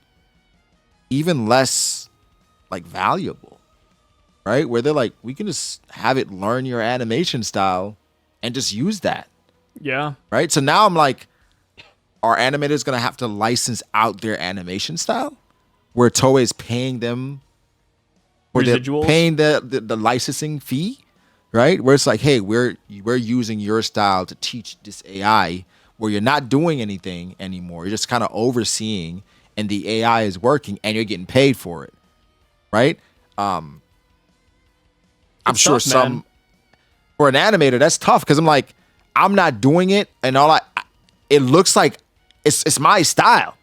less like valuable, right? Where they're like, we can just have it learn your animation style and just use that. Yeah. Right. So now I'm like, are animators going to have to license out their animation style where Toei is paying them or they're paying the licensing fee, right? Where it's like, hey, we're using your style to teach this AI where you're not doing anything anymore. You're just kind of overseeing and the AI is working and you're getting paid for it, right? I'm sure for an animator, that's tough because I'm like, I'm not doing it and it looks like it's my style.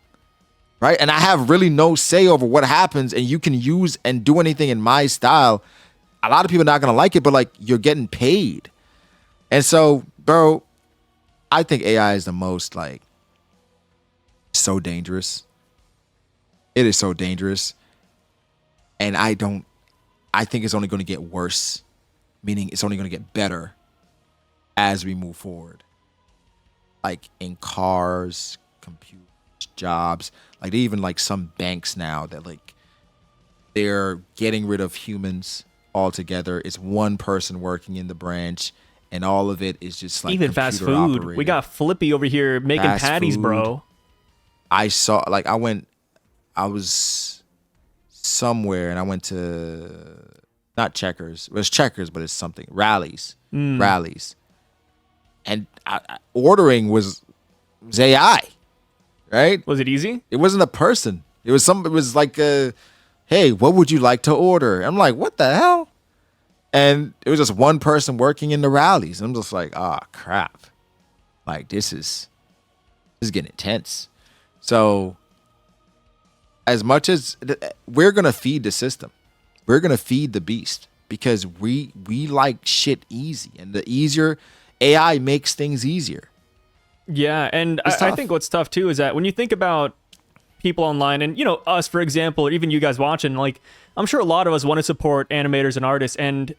Right. And I have really no say over what happens and you can use and do anything in my style. A lot of people are not going to like it, but like you're getting paid. And so, bro, I think AI is the most like so dangerous. It is so dangerous. And I think it's only going to get worse, meaning it's only going to get better as we move forward. Like in cars, computers, jobs. Like even like some banks now that like they're getting rid of humans altogether. It's one person working in the branch and all of it is just like even fast food. Operated. We got Flippy over here making fast patties, food. bro. I was somewhere and I went to not Checkers. It was Checkers, but it's something. Rallies. And ordering was AI. Right? Was it easy? It wasn't a person. It was like hey, what would you like to order? I'm like, what the hell? And it was just one person working in the rallies. I'm just like, crap. Like this is getting intense. So as much as we're going to feed the system, we're going to feed the beast because we like shit easy, and the easier AI makes things easier. Yeah, and I think what's tough too is that when you think about people online and, us, for example, or even you guys watching, like, I'm sure a lot of us want to support animators and artists. And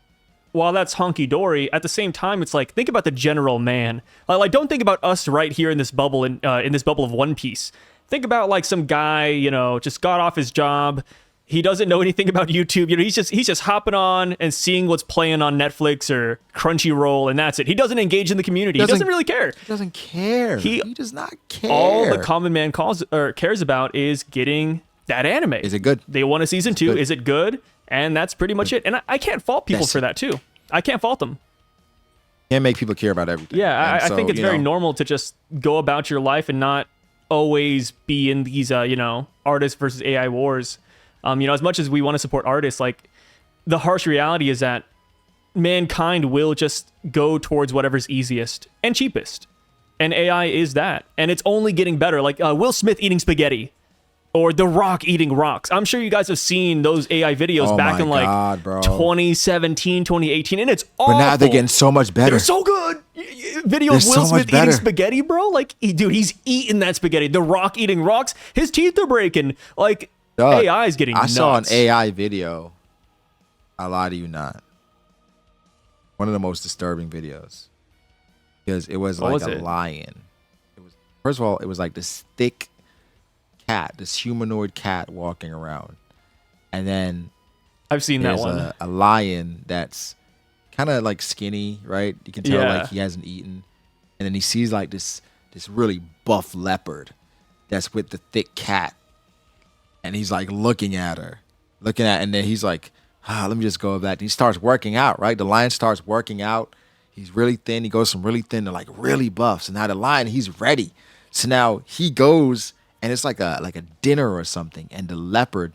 while that's hunky-dory, at the same time, it's like, think about the general man. Like don't think about us right here in this bubble, in this bubble of One Piece. Think about like some guy, just got off his job, He doesn't know anything about YouTube. You know, he's just hopping on and seeing what's playing on Netflix or Crunchyroll, and that's it. He doesn't engage in the community. He doesn't really care. He doesn't care. He does not care. All the common man cares about is getting that anime. Is it good? They want a season 2. Is it good? And that's pretty much it. And I can't fault people for that too. I can't fault them. Can't make people care about everything. Yeah, I think it's very normal to just go about your life and not always be in these, artist versus AI wars. As much as we want to support artists, like the harsh reality is that mankind will just go towards whatever's easiest and cheapest. And AI is that. And it's only getting better. Like Will Smith eating spaghetti or The Rock eating rocks. I'm sure you guys have seen those AI videos back in 2017, 2018, and it's awful. But now they're getting so much better. They're so good. Video of Will Smith eating spaghetti, bro. Like, dude, he's eating that spaghetti. The Rock eating rocks. His teeth are breaking. Like, AI is getting nuts. I saw an AI video. I lie to you not. One of the most disturbing videos. Because it was like a lion. First of all, it was like this thick cat, this humanoid cat walking around. And then I've seen that one. A lion that's kind of like skinny, right? You can tell like he hasn't eaten. And then he sees like this really buff leopard that's with the thick cat. And he's like looking at her, and then he's like, let me just go with that. And he starts working out, right? The lion starts working out. He's really thin. He goes from really thin to like really buff. So now the lion, he's ready. So now he goes, and it's like a dinner or something. And the leopard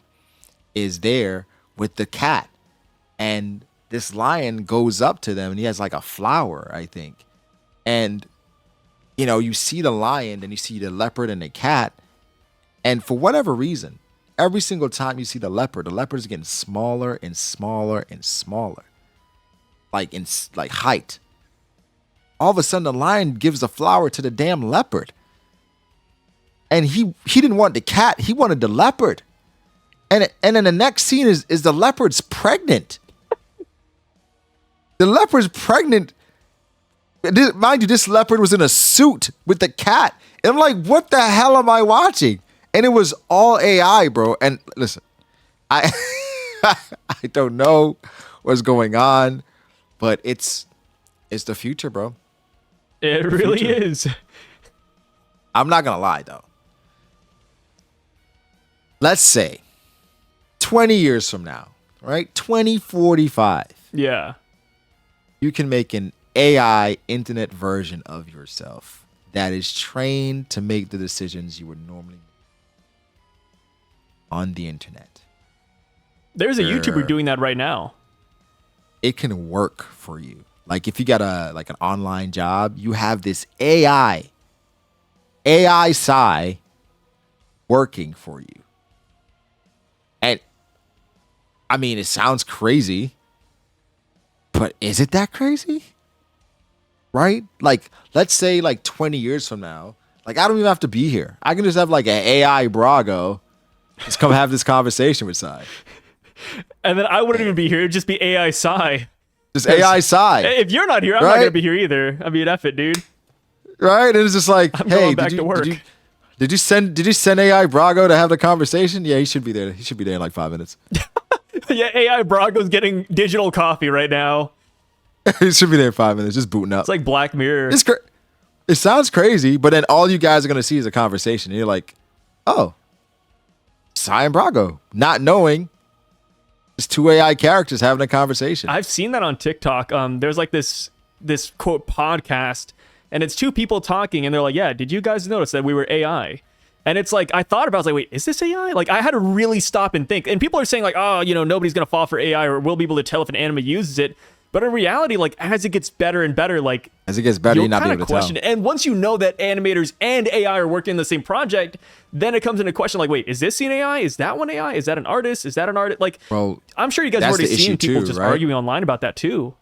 is there with the cat. And this lion goes up to them, and he has like a flower, I think. And, you see the lion, then you see the leopard and the cat. And for whatever reason, every single time you see the leopard is getting smaller and smaller and smaller. Like in height. All of a sudden, the lion gives the flower to the damn leopard. And he didn't want the cat, he wanted the leopard. And then the next scene is the leopard's pregnant. The leopard's pregnant. Mind you, this leopard was in a suit with the cat. And I'm like, what the hell am I watching? And it was all AI, bro. And listen, I I don't know what's going on, but it's the future, bro. It really is. I'm not gonna lie though. Let's say 20 years from now, right? 2045. Yeah. You can make an AI internet version of yourself that is trained to make the decisions you would normally make on the internet. There's a YouTuber doing that right now. It can work for you. Like if you got an online job, you have this AI Psy working for you. And I mean, it sounds crazy, but is it that crazy? Right? Like, let's say like 20 years from now, like I don't even have to be here. I can just have like an AI Brago just come have this conversation with Psy. And then I wouldn't even be here. It'd just be AI Psy. Just AI Psy. If you're not here, I'm not going to be here either. I mean, F it, dude. Right? And it's just like, I'm hey, going back to work. Did you send AI Brago to have the conversation? Yeah, he should be there. He should be there in like 5 minutes. Yeah, AI Brago's getting digital coffee right now. He should be there in 5 minutes, just booting up. It's like Black Mirror. It sounds crazy, but then all you guys are going to see is a conversation. And you're like, oh, Psy and Brago, not knowing it's two AI characters having a conversation. I've seen that on TikTok. There's like this quote podcast, and it's two people talking, and they're like, yeah, did you guys notice that we were AI? And it's like, I thought about it, I was like, wait, is this AI? Like, I had to really stop and think. And people are saying like, oh, nobody's going to fall for AI, or we'll be able to tell if an anime uses it. But in reality, like, as it gets better and better, like, as it gets better, you're not be able to tell. And once you know that animators and AI are working in the same project, then it comes into question like, wait, is this an AI? Is that one AI? Is that an artist? Is that an artist? Like, bro, I'm sure you guys have already seen people just arguing online about that too.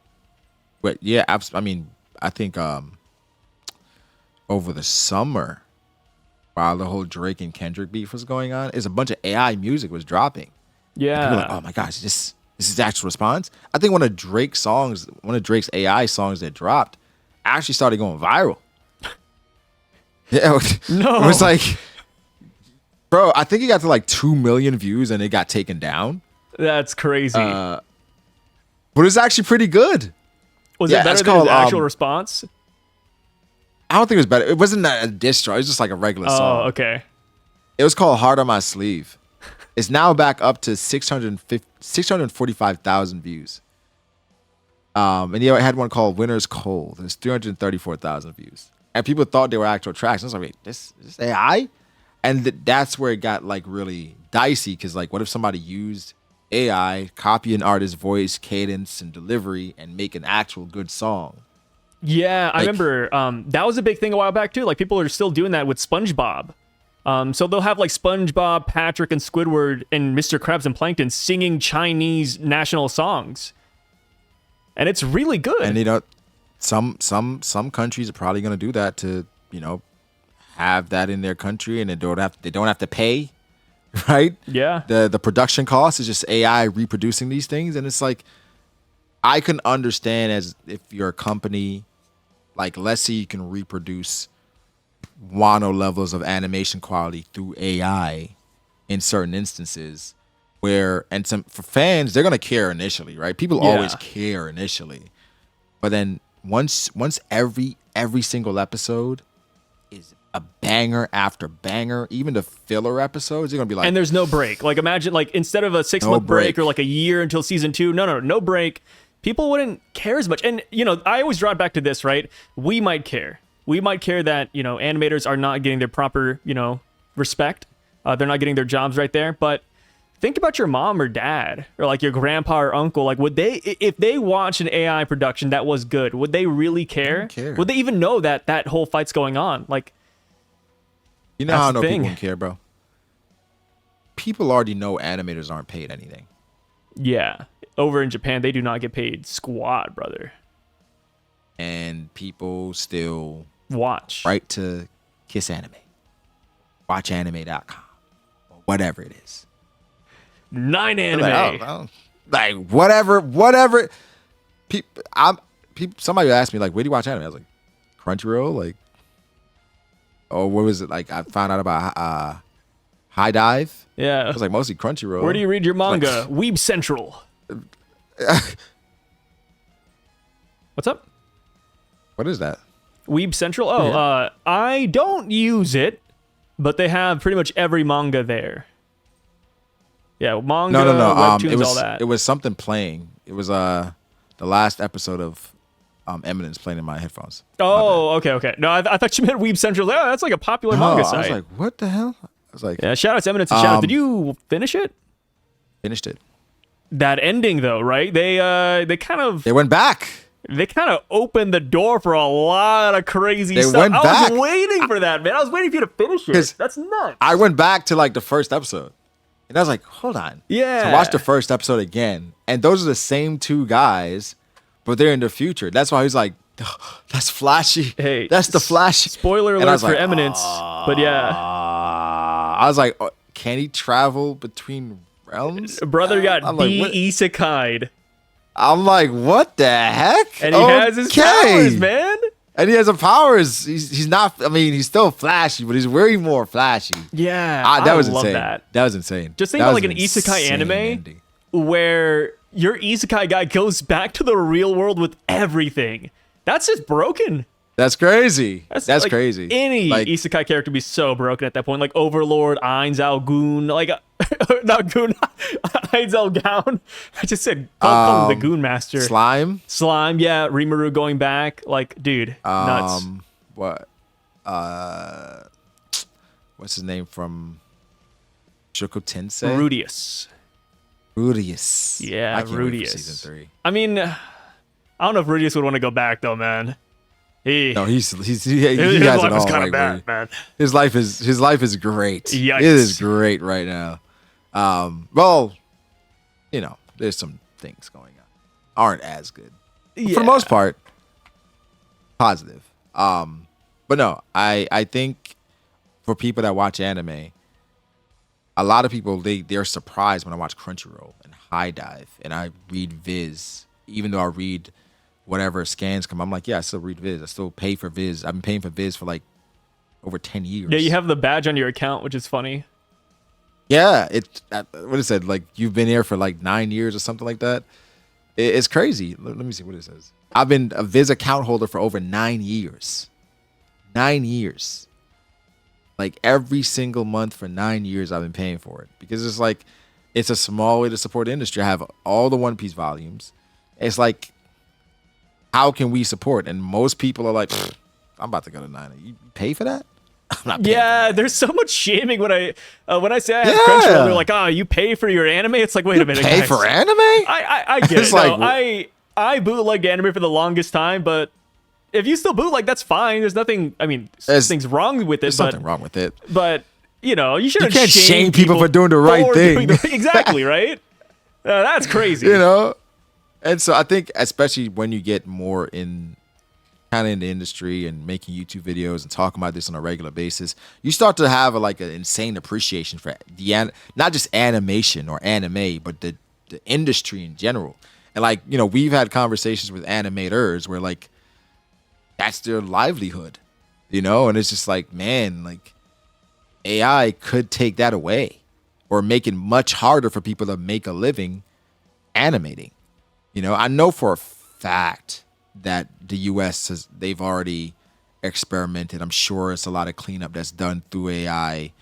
But yeah, I mean, I think over the summer, while the whole Drake and Kendrick beef was going on, is a bunch of AI music was dropping. Yeah. People were like, oh my gosh, this is actual response. I think one of Drake's AI songs that dropped actually started going viral. Yeah, no, it was like Bro, I think it got to like 2 million views and it got taken down. That's crazy. But it's actually pretty good. Was yeah, it better it's than called, his actual response? I don't think it was better. It wasn't a diss track. It was just like a regular song. Oh, okay. It was called Heart on My Sleeve. It's now back up to 645,000 views. And it had one called Winter's Cold. There's 334,000 views. And people thought they were actual tracks. I was like, wait, this is AI? And that's where it got like really dicey, because like, what if somebody used AI, copy an artist's voice, cadence, and delivery, and make an actual good song? Yeah, I Like- remember that was a big thing a while back too. Like people are still doing that with SpongeBob. So they'll have like SpongeBob, Patrick, and Squidward, and Mr. Krabs and Plankton singing Chinese national songs, and it's really good. And you know, some countries are probably gonna do that to, you know, have that in their country, and they don't have to pay, right? Yeah. The production cost is just AI reproducing these things, and it's like, I can understand as if you're a company, like let's say you can reproduce Wano levels of animation quality through AI in certain instances, where, and some for fans, they're gonna care initially, right? People Yeah. always care initially, but then once every single episode is a banger after banger, even the filler episodes, you're gonna be like, And there's no break. Like imagine like instead of a 6-month break break. or like a year until season 2, no break. People wouldn't care as much. And you know, I always draw it back to this, right? We might care. We might care that, you know, animators are not getting their proper, you know, respect. They're not getting their jobs right there. But think about your mom or dad or like your grandpa or uncle. Like, would they, if they watched an AI production that was good, would they really care? Don't care. Would they even know that that whole fight's going on? Like, you know that's how I the know thing. people don't care, bro? People already know animators aren't paid anything. yeah, over in Japan, they do not get paid squat, brother. And people still Watch. write to Kiss Anime, watchanime.com, or whatever it is. 9 anime. Like whatever. Somebody asked me like, where do you watch anime? I was like, Crunchyroll, like, oh, what was it? Like, I found out about High Dive. Yeah. I was like, mostly Crunchyroll. Where do you read your manga? Weeb Central. What's up? What is that? Weeb Central? Oh, Yeah. I don't use it, but they have pretty much every manga there. Yeah, manga, No. webtoons, all that. It was something playing. It was the last episode of Eminence playing in my headphones. Oh, okay. No, I thought you meant Weeb Central. Oh, that's like a popular manga I site. was like, what the hell? I was like, yeah, shout out to Eminence and shout out. Did you finish it? finished it. That ending though, right? They kind of They went back. opened the door for a lot of crazy They stuff. went I back. was waiting for that, man. I was waiting for you to finish it. 'Cause That's nuts. I went back to like the first episode, and I was like, hold on. Yeah. So I watched the first episode again, and those are the same two guys, but they're in the future. That's why he's like, that's flashy. Hey, that's the flash. Spoiler And I alert was for like, Eminence, but yeah, I was like, oh, can he travel between realms? brother got I'm like, what? de-isekai'd, I'm like, what the heck? and he has his powers, man. And he has the powers. He's not. I mean, he's still flashy, but he's way more flashy. Yeah, That was love insane. that. That was insane. Just think That about was like an isekai insane anime ending. where your isekai guy goes back to the real world with everything. That's just broken. That's crazy. That's like, crazy. Any Like, isekai character would be so broken at that point. Like Overlord, Ainzao Goon, like not Goon, Ainzao Gown. I just said call him the Goon Master. slime. Slime, yeah. Rimuru going back, like dude, nuts. What? What's his name from Shoko Tensei? Rudius. Rudius. Yeah, I can't wait for Rudius. season 3. I mean, I don't know if Rudius would want to go back though, man. He No, he his has life it was all kind right of bad, where man. his life is great. Yikes. It is great right now. Well, you know, there's some things going on aren't as good. But for the most part, positive. But no, I think for people that watch anime, a lot of people they're surprised when I watch Crunchyroll and High Dive and I read Viz, even though I read whatever scans come. I'm like, yeah, I still read Viz. I still pay for Viz. I've been paying for Viz for like over 10 years. Yeah, you have the badge on your account, which is funny. Yeah, what it said, like you've been here for like 9 years or something like that. It's crazy. Let me see what it says. I've been a Viz account holder for over 9 years. 9 years. Like every single month for 9 years, I've been paying for it because it's like it's a small way to support the industry. I have all the One Piece volumes. It's like, how can we support? And most people are like, I'm about to go to 9. You pay for that? I'm not paying Yeah, for that. there's so much shaming when I say I have Crunchyroll. They're like, "Oh, you pay for your anime?" It's like, wait a minute, Pay guys. for anime? I get It's it. No, like- I bootlegged anime for the longest time, but if you still bootleg, that's fine. There's nothing. I mean, things wrong with it. There's nothing wrong with it. But you know, you shouldn't. You can't shame people for doing the right thing. Exactly, right? That's crazy. You know? And so I think, especially when you get more in kind of in the industry and making YouTube videos and talking about this on a regular basis, you start to have like an insane appreciation for not just animation or anime, but the industry in general. And like, you know, we've had conversations with animators where like that's their livelihood, you know, and it's just like, man, like AI could take that away or make it much harder for people to make a living animating. You know, I know for a fact that the US they've already experimented. I'm sure it's a lot of cleanup that's done through AI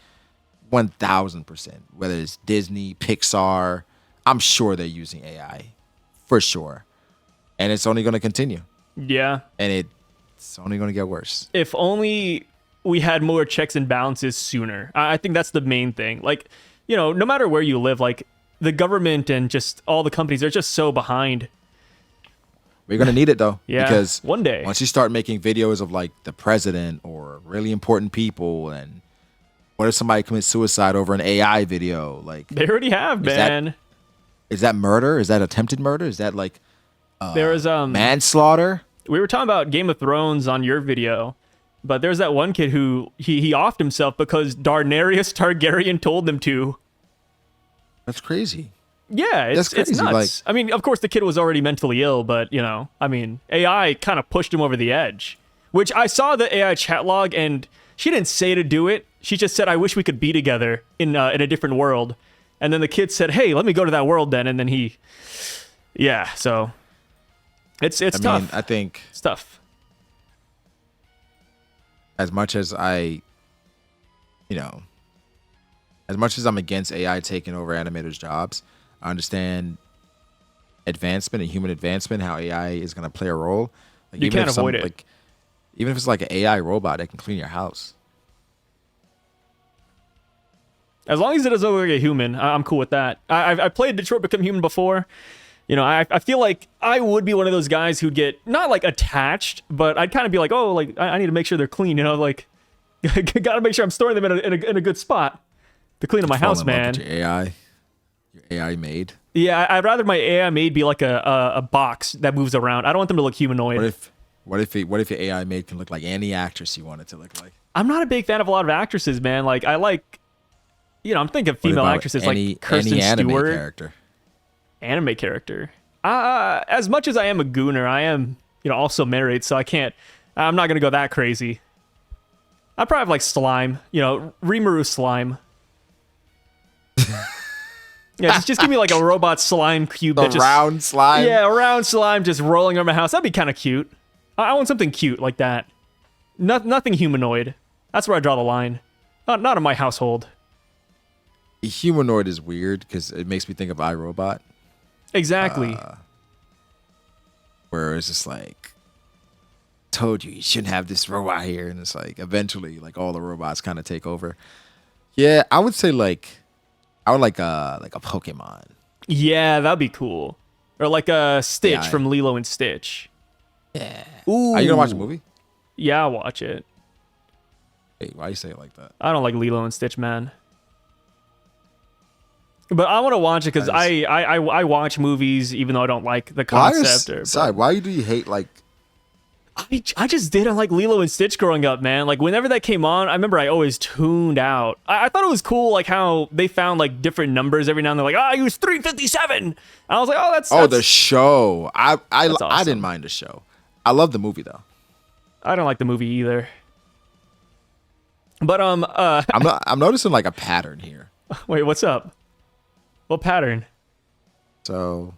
1000%, whether it's Disney, Pixar, I'm sure they're using AI for sure. And it's only going to continue. Yeah. And it's only going to get worse. If only we had more checks and balances sooner. I think that's the main thing. Like, you know, no matter where you live, like the government and just all the companies are just so behind. We're going to need it though. Yeah, because one day. Once you start making videos of like the president or really important people, and what if somebody commits suicide over an AI video? Like They already have, man. Is that murder? Is that attempted murder? Is that like There was manslaughter? we were talking about Game of Thrones on your video, but there's that one kid who he offed himself because Daenerys Targaryen told him to. That's crazy. Yeah, That's it's crazy, nuts. like- I mean, of course the kid was already mentally ill, but you know, I mean, AI kind of pushed him over the edge. Which I saw the AI chat log, and she didn't say to do it. She just said, "I wish we could be together in a different world." And then the kid said, "Hey, let me go to that world then." And then yeah. So it's I tough. mean, I think It's tough. as much as I'm against AI taking over animators' jobs, I understand advancement and human advancement, how AI is going to play a role. Like, You even can't if some- avoid it. Like, even if it's like an AI robot that can clean your house. As long as it doesn't look like a human, I'm cool with that. I played Detroit Become Human before. You know, I feel like I would be one of those guys who'd get not like attached, but I'd kind of be like, oh, like I need to make sure they're clean. You know, like gotta make sure I'm storing them in a good spot to clean up my house, Fall in love man. with your AI made. Yeah, I'd rather my AI made be like a box that moves around. I don't want them to look humanoid. What if your AI made can look like any actress you want it to look like? I'm not a big fan of a lot of actresses, man. Like I like, you know, I'm thinking of What female about actresses like Kirsten any anime Stewart. character. Anime character. As much as I am a gooner, I am, you know, also married, so I'm not gonna go that crazy. I probably have like slime, you know, Rimuru slime. Yeah, just give me like a robot slime cube. The round slime. Yeah, a round slime just rolling around my house. That'd be kind of cute. I want something cute like that. Nothing humanoid. That's where I draw the line. Not in my household. Humanoid is weird because it makes me think of iRobot. Exactly. Where it's just like, told you shouldn't have this robot here, and it's like eventually like all the robots kind of take over. Yeah, I would say I would like a Pokemon. Yeah, that'd be cool. Or like a Stitch Yeah, from Lilo and Stitch. Yeah. Ooh. Are you gonna watch the movie? Yeah, I'll watch it. Hey, why you say it like that? I don't like Lilo and Stitch, man. But I want to watch it because I watch movies even though I don't like the concept. Why do you hate like? I just didn't like Lilo and Stitch growing up, man. Like whenever that came on, I remember I always tuned out. I thought it was cool, like how they found like different numbers every now and then. Like, I use 357. I was like, oh, that's The show. I awesome. didn't mind the show. I love the movie though. I don't like the movie either. But I'm noticing like a pattern here. Wait, what's up? What pattern? So,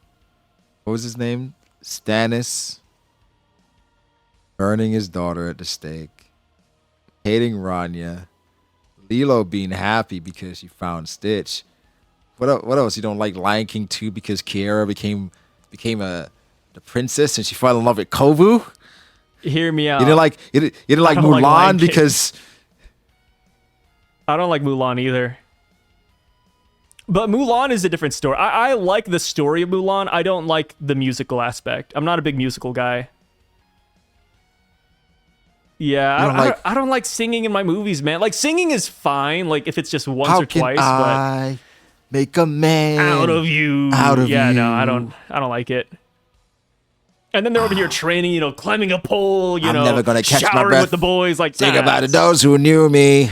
what was his name? Stannis burning his daughter at the stake, hating Ranya, Lilo being happy because she found Stitch. What else? You don't like Lion King 2 because Kiara became the princess and she fell in love with Kovu? Hear me out. You didn't like don't like Lion Mulan King. because I don't like Mulan either. But Mulan is a different story. I like the story of Mulan. I don't like the musical aspect. I'm not a big musical guy. Yeah, I don't like singing in my movies, man. Like, singing is fine, like, if it's just once how or can twice, I make a man but out of you. out of yeah, you? no, I don't like it. And then they're over here training, climbing a pole, I'm never gonna catch my showering breath. with the boys, like, Think nah, about it, those who knew me.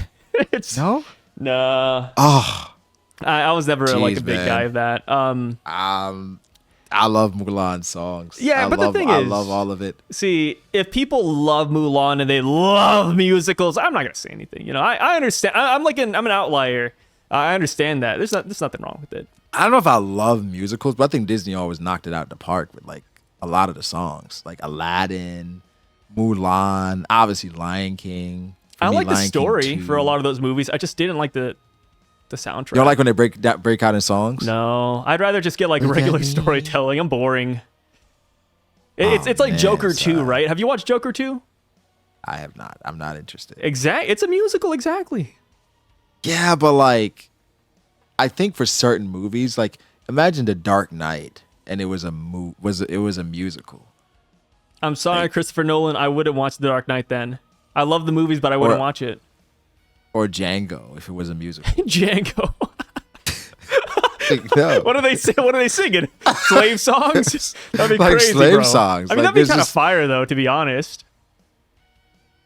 It's, No? nah. Oh, I was never like a Jeez, big man. guy of that. I love Mulan songs. Yeah, but the thing I is- love all of it. See, if people love Mulan and they love musicals, I'm not gonna say anything. I understand. I'm an outlier. I understand that. There's nothing wrong with it. I don't know if I love musicals, but I think Disney always knocked it out of the park with like a lot of the songs, like Aladdin, Mulan, obviously Lion King. For I me, like the Lion King story 2. for a lot of those movies. I just didn't like the soundtrack. You don't like when they break out in songs? No, I'd rather just get like regular storytelling. I'm boring. It's like man, Joker it's, 2, right? Have you watched Joker 2? I have not. I'm not interested. It's a musical, exactly. Yeah, but like, I think for certain movies, like imagine The Dark Knight, and it was a musical. I'm sorry, Christopher Nolan. I wouldn't watch The Dark Knight then. I love the movies, but I wouldn't watch it. Or Django, if it was a musical. Django. No. What are they singing? Slave songs? That'd be Like crazy, slave bro. songs. I mean, Like, that'd be there's kind of just- fire, though, to be honest.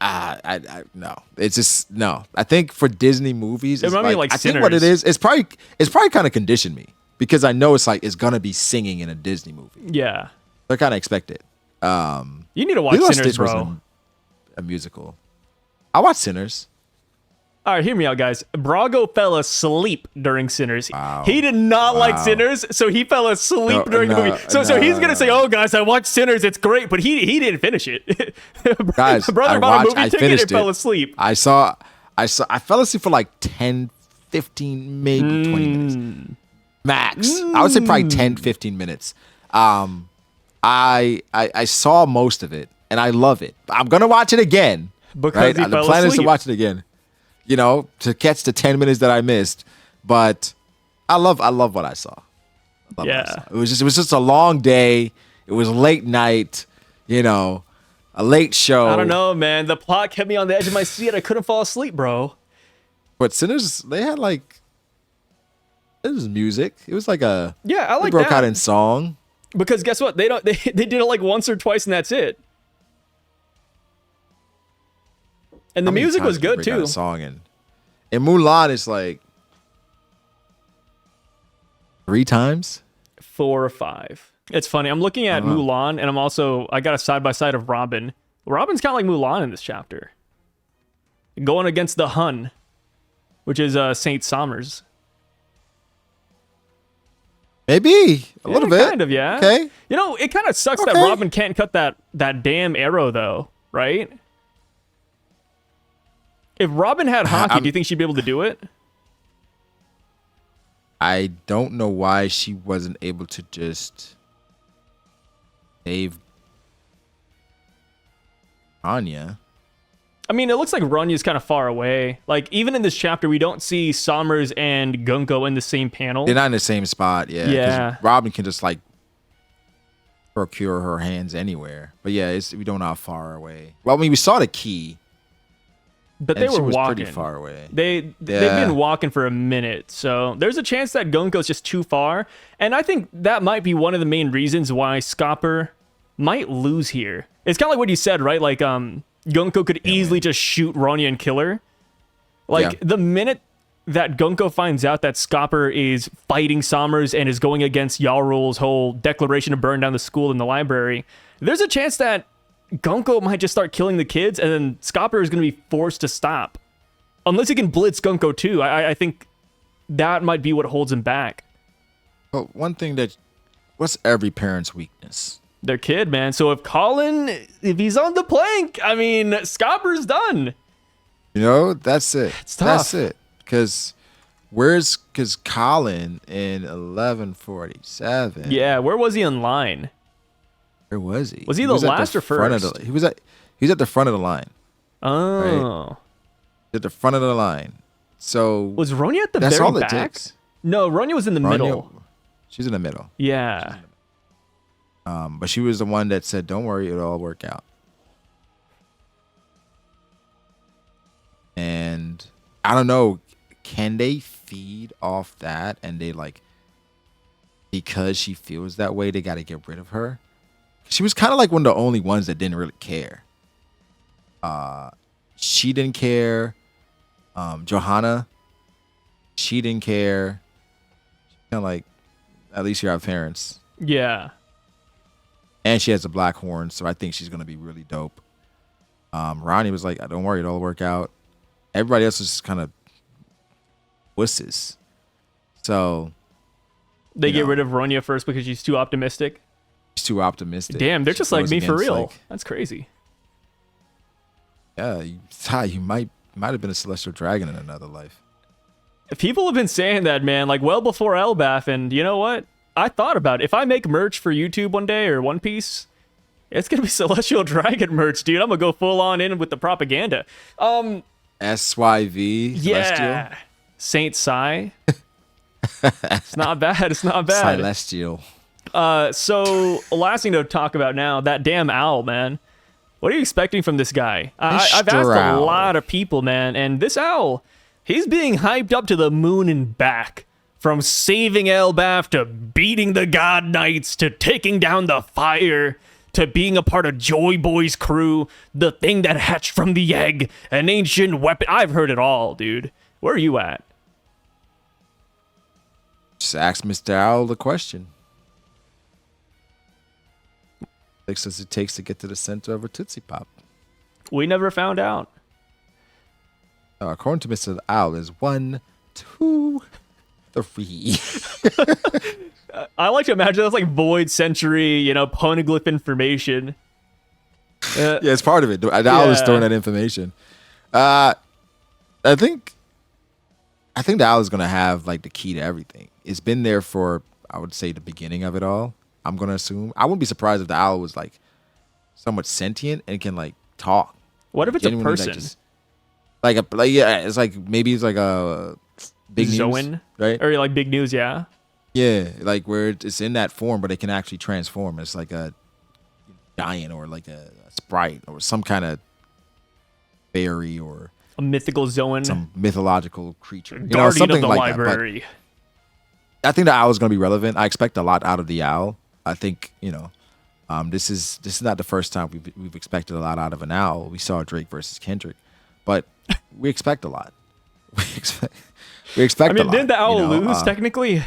I no. It's just no. I think for Disney movies, it's reminded me of, like, I think what it Sinners. is, it's probably kind of conditioned me because I know it's gonna be singing in a Disney movie. Yeah. I kind of expect it. You need to watch Lilo and Sinners, Stitch bro. wasn't a musical. I watched Sinners. All right, hear me out, guys. Brago fell asleep during Sinners. Wow. He did not like Sinners, so he fell asleep during the movie. So he's gonna say, "Oh, guys, I watched Sinners. It's great," but he didn't finish it. Guys, Brother I bought a watched. movie I ticket finished and fell it. asleep. I fell asleep for like 10, 15, maybe 20 minutes max. I would say probably 10, 15 minutes. I saw most of it and I love it. I'm gonna watch it again. Because right? he The fell plan is to asleep. watch it again. To catch the 10 minutes that I missed. But I love what I saw. I love what I Yeah. saw. It was just a long day. It was late night. A late show. I don't know, man. The plot kept me on the edge of my seat. I couldn't fall asleep, bro. But Sinners, they had like, it was music. It was like a, Yeah, I they like broke that. out in song. Because guess what? They did it like once or twice and that's it. And the How many music times was did they good break out too. a song in Mulan, it's like 3 times. 4 or 5. It's funny. I'm looking at Mulan, and I got a side by side of Robin. Robin's kind of like Mulan in this chapter, going against the Hun, which is Saint Somers. Maybe a little bit. Kind of, yeah. Okay. It kind of sucks that Okay. Robin can't cut that damn arrow, though, right? If Robin had hockey, do you think she'd be able to do it? I don't know why she wasn't able to just save Anya. I mean, it looks like Runya's kind of far away. Like, even in this chapter, we don't see Somers and Gunko in the same panel. They're not in the same spot. Yeah. 'cause Yeah. Robin can just like procure her hands anywhere. But yeah, we don't know how far away. Well, I mean, we saw the key. But And they she were was walking. pretty far away. They've Yeah. been walking for a minute, so there's a chance that Gunko's just too far, and I think that might be one of the main reasons why Scopper might lose here. It's kind of like what you said, right? Like, Gunko could easily just shoot Ronya and kill her. Like, Yeah. the minute that Gunko finds out that Scopper is fighting Somers and is going against Yarul's whole declaration to burn down the school and the library, there's a chance that Gunko might just start killing the kids, and then Scopper is going to be forced to stop. Unless he can blitz Gunko too. I think that might be what holds him back. But one thing what's every parent's weakness? Their kid, man. So if he's on the plank, I mean, Scopper's done. You know, that's it. It's tough. That's it. Because Colin in 11:47. Yeah, where was he in line? Where was he? Was he the last or first? He was at the front of the line. Oh. Right? At the front of the line. So was Ronya at the that's very all it back? takes. No, Ronya was in the middle. She's in the middle. Yeah. But she was the one that said, "Don't worry, it'll all work out." And I don't know, can they feed off that? And they like, because she feels that way, they got to get rid of her. She was kind of like one of the only ones that didn't really care. She didn't care. Johanna, she didn't care. Kind of like, at least you have parents. Yeah. And she has a black horn, so I think she's gonna be really dope. Ronnie was like, "Don't worry, it'll work out." Everybody else was just kind of wusses. So they get rid of Ronya first because she's too optimistic. She's too optimistic. Damn, they're just like me for real. Like, that's crazy. Yeah, you might have been a celestial dragon in another life. People have been saying that, man, like well before Elbaf, and you know what? I thought about it. If I make merch for YouTube one day or One Piece, it's gonna be Celestial Dragon merch, dude. I'm gonna go full on in with the propaganda. SYV. Yeah. Celestial? Saint Sai. It's not bad. It's not bad. Celestial. So last thing to talk about now, that damn owl, man. What are you expecting from this guy? I've asked a lot of people, man, and this owl, he's being hyped up to the moon and back. From saving Elbaf to beating the God Knights to taking down the fire to being a part of Joy Boy's crew, the thing that hatched from the egg, an ancient weapon. I've heard it all, dude. Where are you at? Just ask Mr. Owl the question. What does it takes to get to the center of a Tootsie Pop? We never found out. According to Mr. Owl, is 1, 2, 3. I like to imagine that's like Void Century, poneglyph information. Yeah, it's part of it. The owl is throwing that information. I think the owl is gonna have like the key to everything. It's been there for, I would say, the beginning of it all. I'm gonna assume. I wouldn't be surprised if the owl was like somewhat sentient and can like talk. What if it's a person? It's like maybe it's like a big Zoan, news, right? Or like big news, yeah. Yeah, like where it's in that form, but it can actually transform. It's like a giant or like a sprite or some kind of fairy or a mythical Zoan, some mythological creature, guardian something of the like library. That. But I think the owl is going to be relevant. I expect a lot out of the owl. I think this is not the first time we've expected a lot out of an owl. We saw Drake versus Kendrick, but we expect a lot. We expect. I mean, didn't the owl lose technically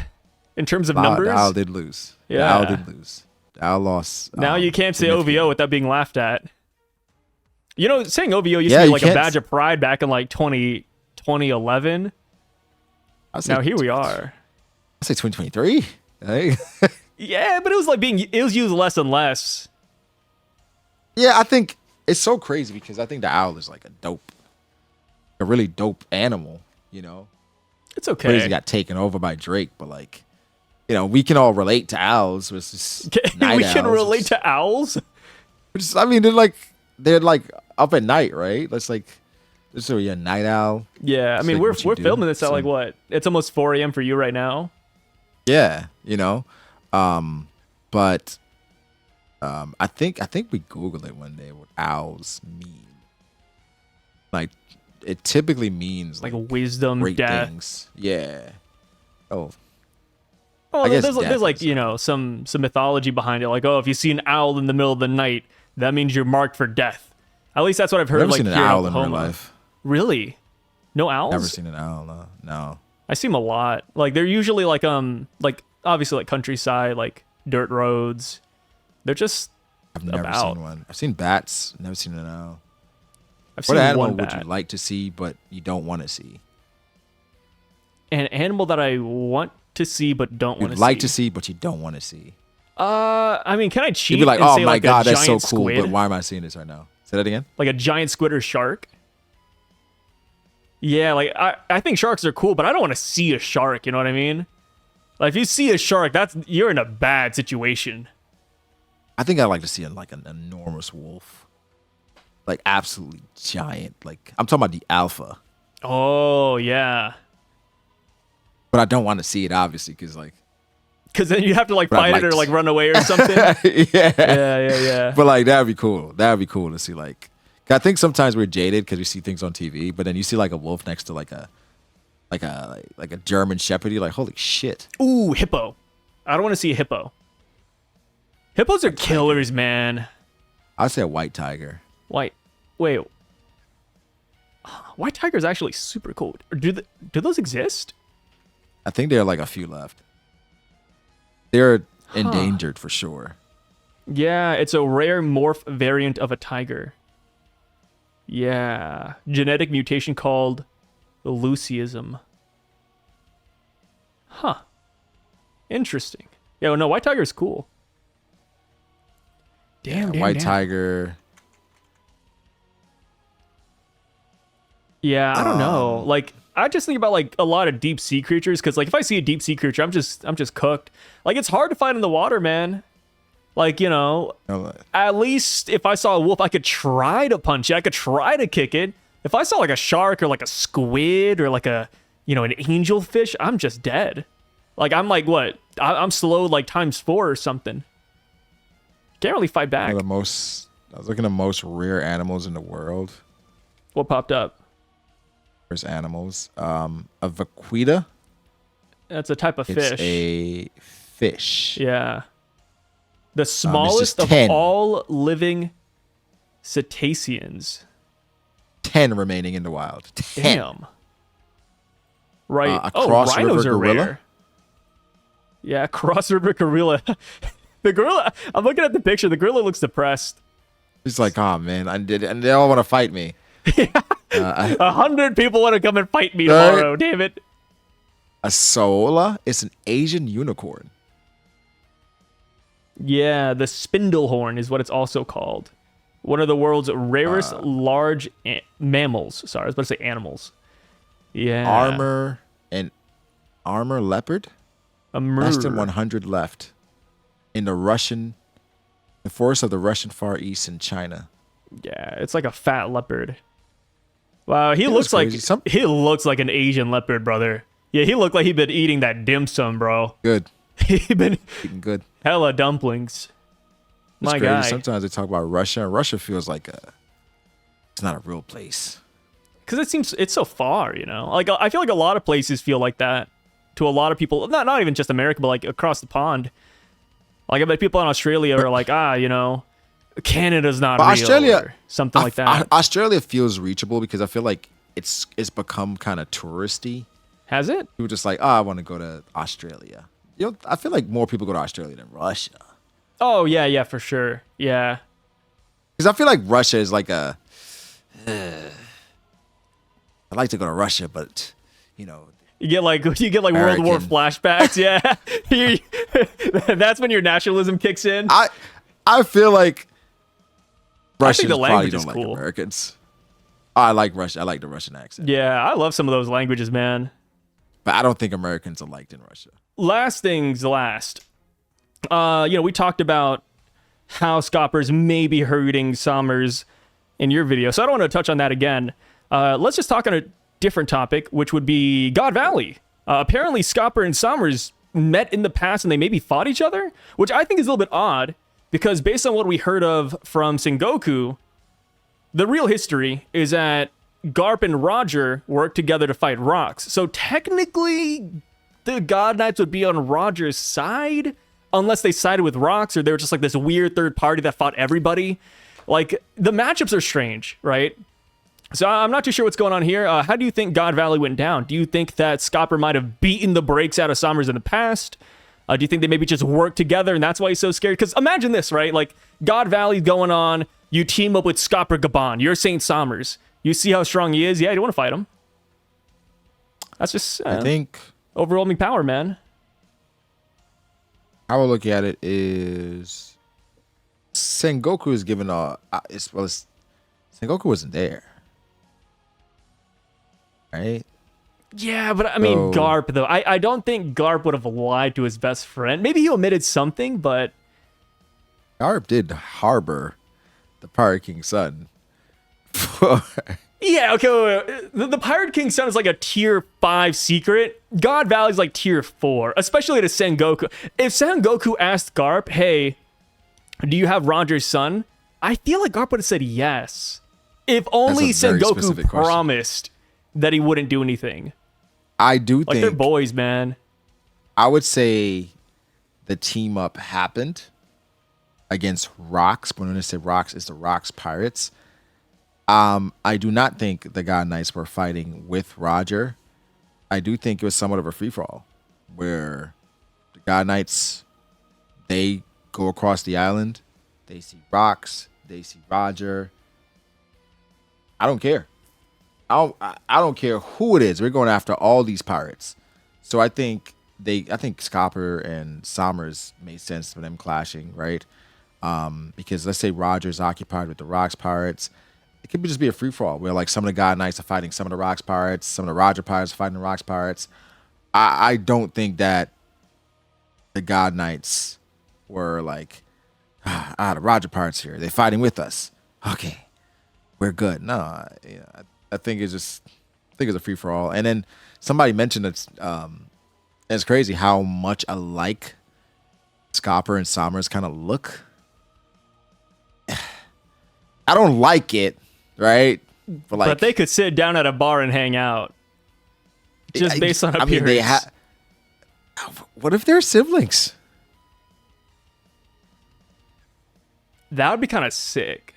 in terms of numbers? The owl did lose. Yeah, the owl did lose. The owl lost. Now you can't say OVO without being laughed at. Saying OVO used to be like a badge of pride back in like 2011. Now here we are. I say 2023. Hey. Yeah, but it was used less and less. Yeah, I think it's so crazy because I think the owl is like a really dope animal. It's okay. Crazy got taken over by Drake, but like, we can all relate to owls. We can relate to owls. They're like up at night, right? This is a night owl. Yeah, I mean we're filming this at like what? It's almost 4 a.m. for you right now. Yeah, but I think we Googled it one day what owls mean. Like it typically means like wisdom, great death. Things. Yeah. Oh, there's like some mythology behind it. Like, if you see an owl in the middle of the night, that means you're marked for death. At least that's what I've heard. Never like seen an owl in real life. Really? No owls? Never seen an owl. No. I see them a lot. Like they're usually like obviously like countryside, like dirt roads. They're just. I've never seen one. I've seen bats. Never seen an owl. I've seen what animal one bat. would you like to see but you don't want to see? An animal that I want to see but don't want You'd to like see. to see, but you don't want to see. I mean, can I cheat? You'd be like, and oh say my like god, a that's so giant cool, squid? but why am I seeing this right now? Say that again. Like a giant squid or shark? Yeah, like I think sharks are cool, but I don't want to see a shark. You know what I mean? Like if you see a shark, you're in a bad situation. I think I'd like to see like an enormous wolf, like absolutely giant. Like I'm talking about the alpha, Oh yeah, but I don't want to see it obviously because like because then you have to like But I'd fight like it or to like see- run away or something. yeah. Yeah. But like that'd be cool. That'd be cool to see. Like 'cause I think sometimes we're jaded because we see things on TV, but then you see like a wolf next to like a German Shepherd. You're like, holy shit. Ooh, hippo. I don't want to see a hippo. Hippos are killers, man. I'd say a white tiger. Wait. White tiger is actually super cool. Do those exist? I think there are like a few left. They're endangered for sure. Yeah, it's a rare morph variant of a tiger. Yeah. Genetic mutation called leucism. Huh. Interesting. Yeah, well, no, white tiger is cool. Damn. White tiger. Yeah, I don't know. Like, I just think about like a lot of deep sea creatures because like if I see a deep sea creature, I'm just cooked. Like it's hard to fight in the water, man. Like, you know, at least if I saw a wolf, I could try to punch it. I could try to kick it. If I saw like a shark or like a squid or like an angelfish, I'm just dead. Like I'm like what? I'm slow like ×4 or something. Can't really fight back. I was looking at most rare animals in the world. What popped up? There's animals. A vaquita. That's a type of It's fish. a fish. Yeah. The smallest of 10. all living cetaceans. 10 remaining in the wild. 10. Damn. Right. A cross rhinos river are gorilla? rare. Yeah, cross river gorilla. The gorilla, I'm looking at the picture. The gorilla looks depressed. He's like, oh man, and they all want to fight me. 100 people want to come and fight me Right. tomorrow. Damn it. A Saola is an Asian unicorn. Yeah, the spindlehorn is what it's also called. One of the world's rarest large mammals. Sorry, I was about to say animals. Yeah. Armor leopard. A Less than murr. 100 left in the forests of the Russian Far East in China. Yeah, it's like a fat leopard. Wow, he That looks was like crazy. he looks like an Asian leopard, brother. Yeah, he looked like he'd been eating that dim sum, bro. Good, He'd been eating good. hella dumplings. It's My crazy. guy. Sometimes they talk about Russia, and Russia feels like it's not a real place. Because it seems it's so far, you know. Like I feel like a lot of places feel like that to a lot of people. Not even just America, but like across the pond. Like I bet people in Australia are like, Canada's not But real, Australia, or something like that. Australia feels reachable because I feel like it's become kind of touristy. Has it? People just like, I want to go to Australia. I feel like more people go to Australia than Russia. Oh yeah, for sure. Yeah. Because I feel like Russia is like I'd like to go to Russia, but You get like World War American. flashbacks. Yeah. That's when your nationalism kicks in. I feel like I Russians think the probably language don't is like cool. Americans. I like Russia. I like the Russian accent. Yeah, I love some of those languages, man. But I don't think Americans are liked in Russia. Last things last. We talked about how scoppers may be hurting Sommers in your video, so I don't want to touch on that again. Let's just talk on a different topic, which would be God Valley. Apparently, Scopper and Sommers met in the past and they maybe fought each other, which I think is a little bit odd because based on what we heard of from Sengoku, the real history is that Garp and Roger worked together to fight Rocks. So technically, the God Knights would be on Roger's side unless they sided with Rocks or they were just like this weird third party that fought everybody. Like, the matchups are strange, right? So I'm not too sure what's going on here. How do you think God Valley went down? Do you think that Scopper might have beaten the brakes out of Sommers in the past? Do you think they maybe just worked together and that's why he's so scared? Because imagine this, right? Like, God Valley's going on. You team up with Scopper Gabon. You're St. Sommers. You see how strong he is. Yeah, you want to fight him. That's just I think overwhelming power, man. how I look at it is Sengoku is given Sengoku wasn't there, right? Yeah, but I mean, So Garp, though. I don't think Garp would have lied to his best friend. Maybe he omitted something, but... Garp did harbor the Pirate King's son. Yeah, okay, wait. The Pirate King's son is like a tier 5 secret. God Valley's like tier 4, especially to Sengoku. If Sengoku asked Garp, hey, do you have Roger's son? I feel like Garp would have said yes. If only That's a very Sengoku specific question. promised that he wouldn't do anything. I do Like, they're think boys, man. I would say the team up happened against Rocks. When I say Rocks, it's the Rocks Pirates. I do not think the God Knights were fighting with Roger. I do think it was somewhat of a free for all, where the God Knights, they go across the island, they see Rocks, they see Roger. I don't care. I don't care who it is. We're going after all these pirates. So I think Scopper and Somers made sense for them clashing, right? Because let's say Roger's occupied with the Rocks Pirates. It could just be a free-for-all where like some of the God Knights are fighting some of the Rocks Pirates, some of the Roger Pirates are fighting the Rocks Pirates. I don't think that the God Knights were like, the Roger Pirates here. They're fighting with us. Okay, we're good. No, I think it's a free-for-all. And then somebody mentioned it's crazy how much alike Scopper and Somers kind of look. I don't like it, right? But they could sit down at a bar and hang out. Just based on appearance. I mean, what if they're siblings? That would be kind of sick.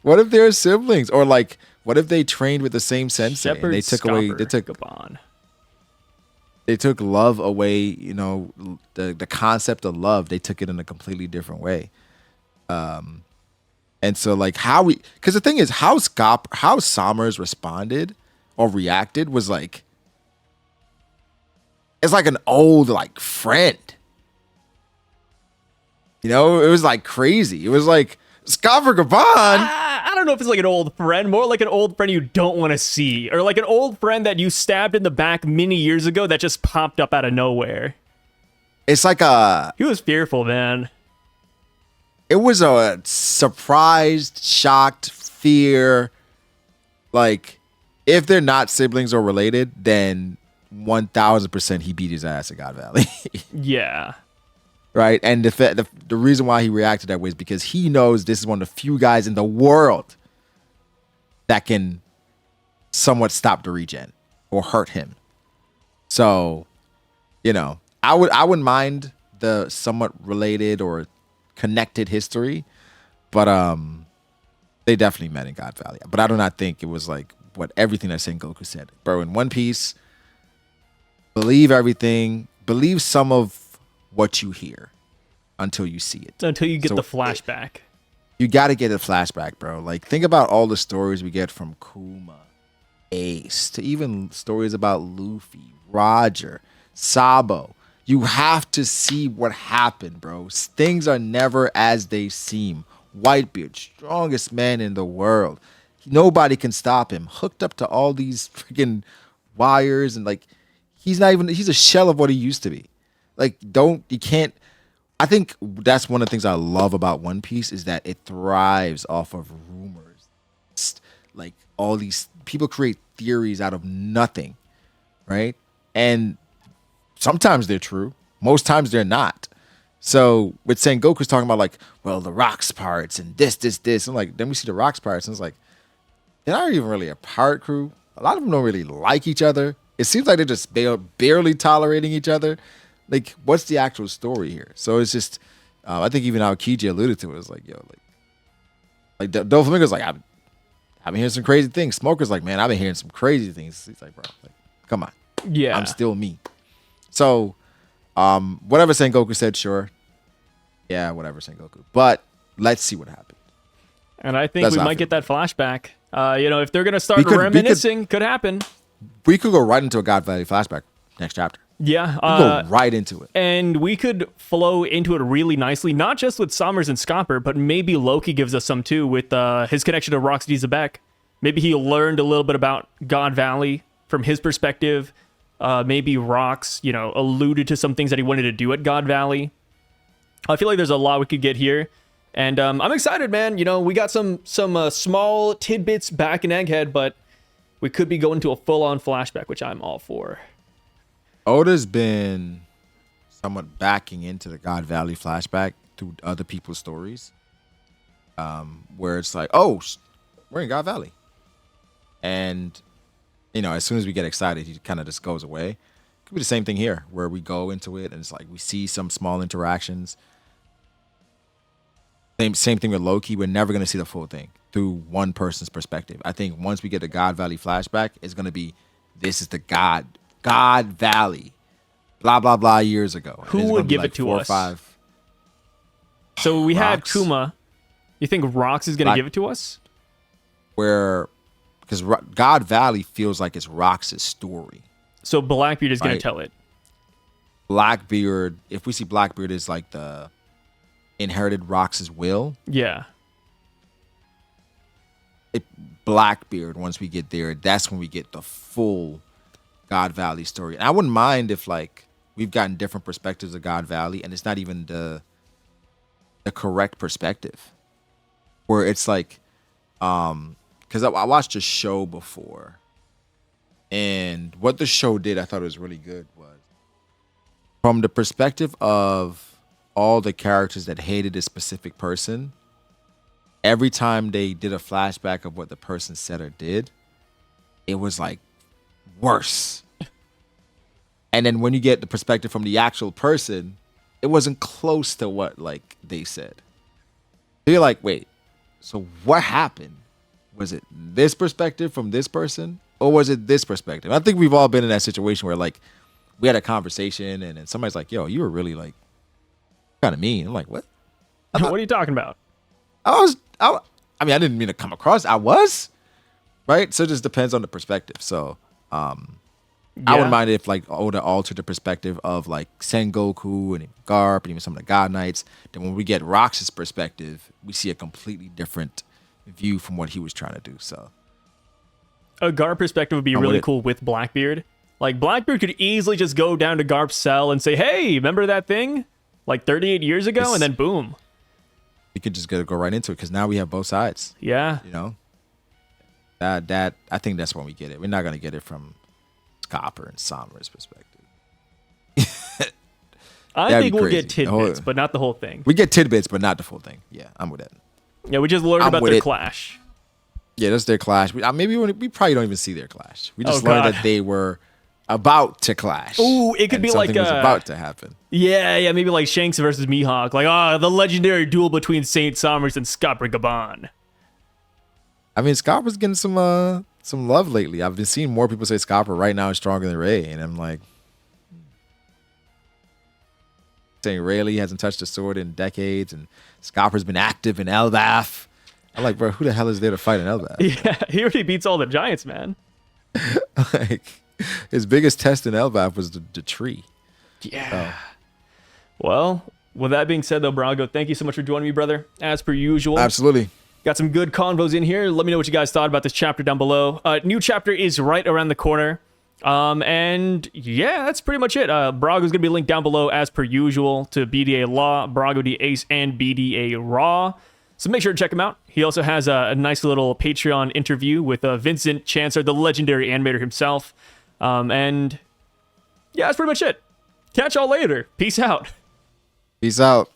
What if they're siblings? Or like, what if they trained with the same sensei Shepard, and they took Gabon. They took love away, you know, the concept of love, they took it in a completely different way. And so like because the thing is how Somers responded or reacted was like, it's like an old like friend. You know, it was like crazy. It was like, Scopper Gabon. I don't know if it's like an old friend, more like an old friend you don't want to see, or like an old friend that you stabbed in the back many years ago that just popped up out of nowhere. It's like he was fearful, man. It was a surprised, shocked, fear. Like, if they're not siblings or related, then 1000% he beat his ass at God Valley. Yeah. Right? And the reason why he reacted that way is because he knows this is one of the few guys in the world that can somewhat stop the regen or hurt him. So, you know, I wouldn't mind the somewhat related or connected history, but they definitely met in God Valley. But I do not think it was like what everything that Sengoku said. Bro, in One Piece, believe everything, believe some of what you hear until you see it. Until you get the flashback. You got to get a flashback, bro. Like, think about all the stories we get from Kuma, Ace, to even stories about Luffy, Roger, Sabo. You have to see what happened, bro. Things are never as they seem. Whitebeard, strongest man in the world. Nobody can stop him. Hooked up to all these freaking wires, and like, he's a shell of what he used to be. Like, you can't. I think that's one of the things I love about One Piece is that it thrives off of rumors. Like, all these people create theories out of nothing, right? And sometimes they're true. Most times they're not. So with Sengoku's talking about like, well, the Rocks Pirates and this. I'm like, then we see the Rocks Pirates, and it's like, they're not even really a pirate crew. A lot of them don't really like each other. It seems like they're just barely tolerating each other. Like, what's the actual story here? So it's just, I think even Aokiji alluded to it. It's like, yo, like Doflamingo's like, I've been hearing some crazy things. Smoker's like, man, I've been hearing some crazy things. He's like, bro, like, come on. Yeah. I'm still me. So, whatever Sengoku said, sure. Yeah, whatever Sengoku. But let's see what happens. And I think we might get that flashback. If they're gonna start reminiscing, could happen. We could go right into a God Valley flashback next chapter. Yeah, Go right into it. And we could flow into it really nicely, not just with Sommers and Scopper, but maybe Loki gives us some too with his connection to Rox Zebek. Maybe he learned a little bit about God Valley from his perspective. Maybe Rox, alluded to some things that he wanted to do at God Valley. I feel like there's a lot we could get here. And I'm excited, man. We got some small tidbits back in Egghead, but we could be going to a full-on flashback, which I'm all for. Oda's been somewhat backing into the God Valley flashback through other people's stories, where it's like, oh, we're in God Valley. And, as soon as we get excited, he kind of just goes away. Could be the same thing here, where we go into it and it's like we see some small interactions. Same thing with Loki. We're never going to see the full thing through one person's perspective. I think once we get the God Valley flashback, it's going to be, this is the God Valley, blah, blah, blah, years ago. Who would give it to us? 4 or 5. So we had Kuma. You think Rox is going to give it to us? Because God Valley feels like it's Rox's story. So Blackbeard is going to tell it. Blackbeard, if we see Blackbeard as like the inherited Rox's will. Yeah. Blackbeard, once we get there, that's when we get the full God Valley story. And I wouldn't mind if we've gotten different perspectives of God Valley and it's not even the correct perspective. Where it's like, because I watched a show before, and what the show did, I thought it was really good, was from the perspective of all the characters that hated a specific person, every time they did a flashback of what the person said or did, it was like worse. And then when you get the perspective from the actual person, it wasn't close to what they said. So you're like, wait, so what happened? Was it this perspective from this person, or was it this perspective? I think we've all been in that situation where we had a conversation and then somebody's like, yo, you were really kind of mean. I'm like, what? What are you talking about? I didn't mean to come across. I was, right? So it just depends on the perspective. So I wouldn't mind if Oda altered the perspective of Sengoku and Garp and even some of the God Knights. Then when we get Rox's perspective, we see a completely different view from what he was trying to do. So a Garp perspective would be really cool with Blackbeard. Blackbeard could easily just go down to Garp's cell and say, hey, remember that thing 38 years ago? And then boom. We could just go right into it because now we have both sides. Yeah. That I think that's when we get it. We're not going to get it from Copper and Sommers' perspective. I think we'll get tidbits, but not the whole thing. We get tidbits, but not the full thing. Yeah, I'm with that. Yeah, we just learned about their clash. Yeah, that's their clash. We probably don't even see their clash. We just learned that they were about to clash. Ooh, it could be something was about to happen. Yeah, maybe Shanks versus Mihawk. The legendary duel between Saint Sommers and Scopper Gaban. I mean, Scopper's getting some love lately. I've been seeing more people say Scopper right now is stronger than Ray, and I'm like, saying Rayleigh hasn't touched a sword in decades, and Scopper's been active in Elbaf. I'm like, bro, who the hell is there to fight in Elbaf? Yeah, he already beats all the giants, man. His biggest test in Elbaf was the tree. Yeah. Well, with that being said, though, Brago, thank you so much for joining me, brother. As per usual. Absolutely. Got some good convos in here. Let me know what you guys thought about this chapter down below. New chapter is right around the corner. And yeah, that's pretty much it. Brago's going to be linked down below as per usual to BDA Law, Brago D Ace, and BDA Raw. So make sure to check him out. He also has a nice little Patreon interview with Vincent Chancellor, the legendary animator himself. And yeah, that's pretty much it. Catch y'all later. Peace out. Peace out.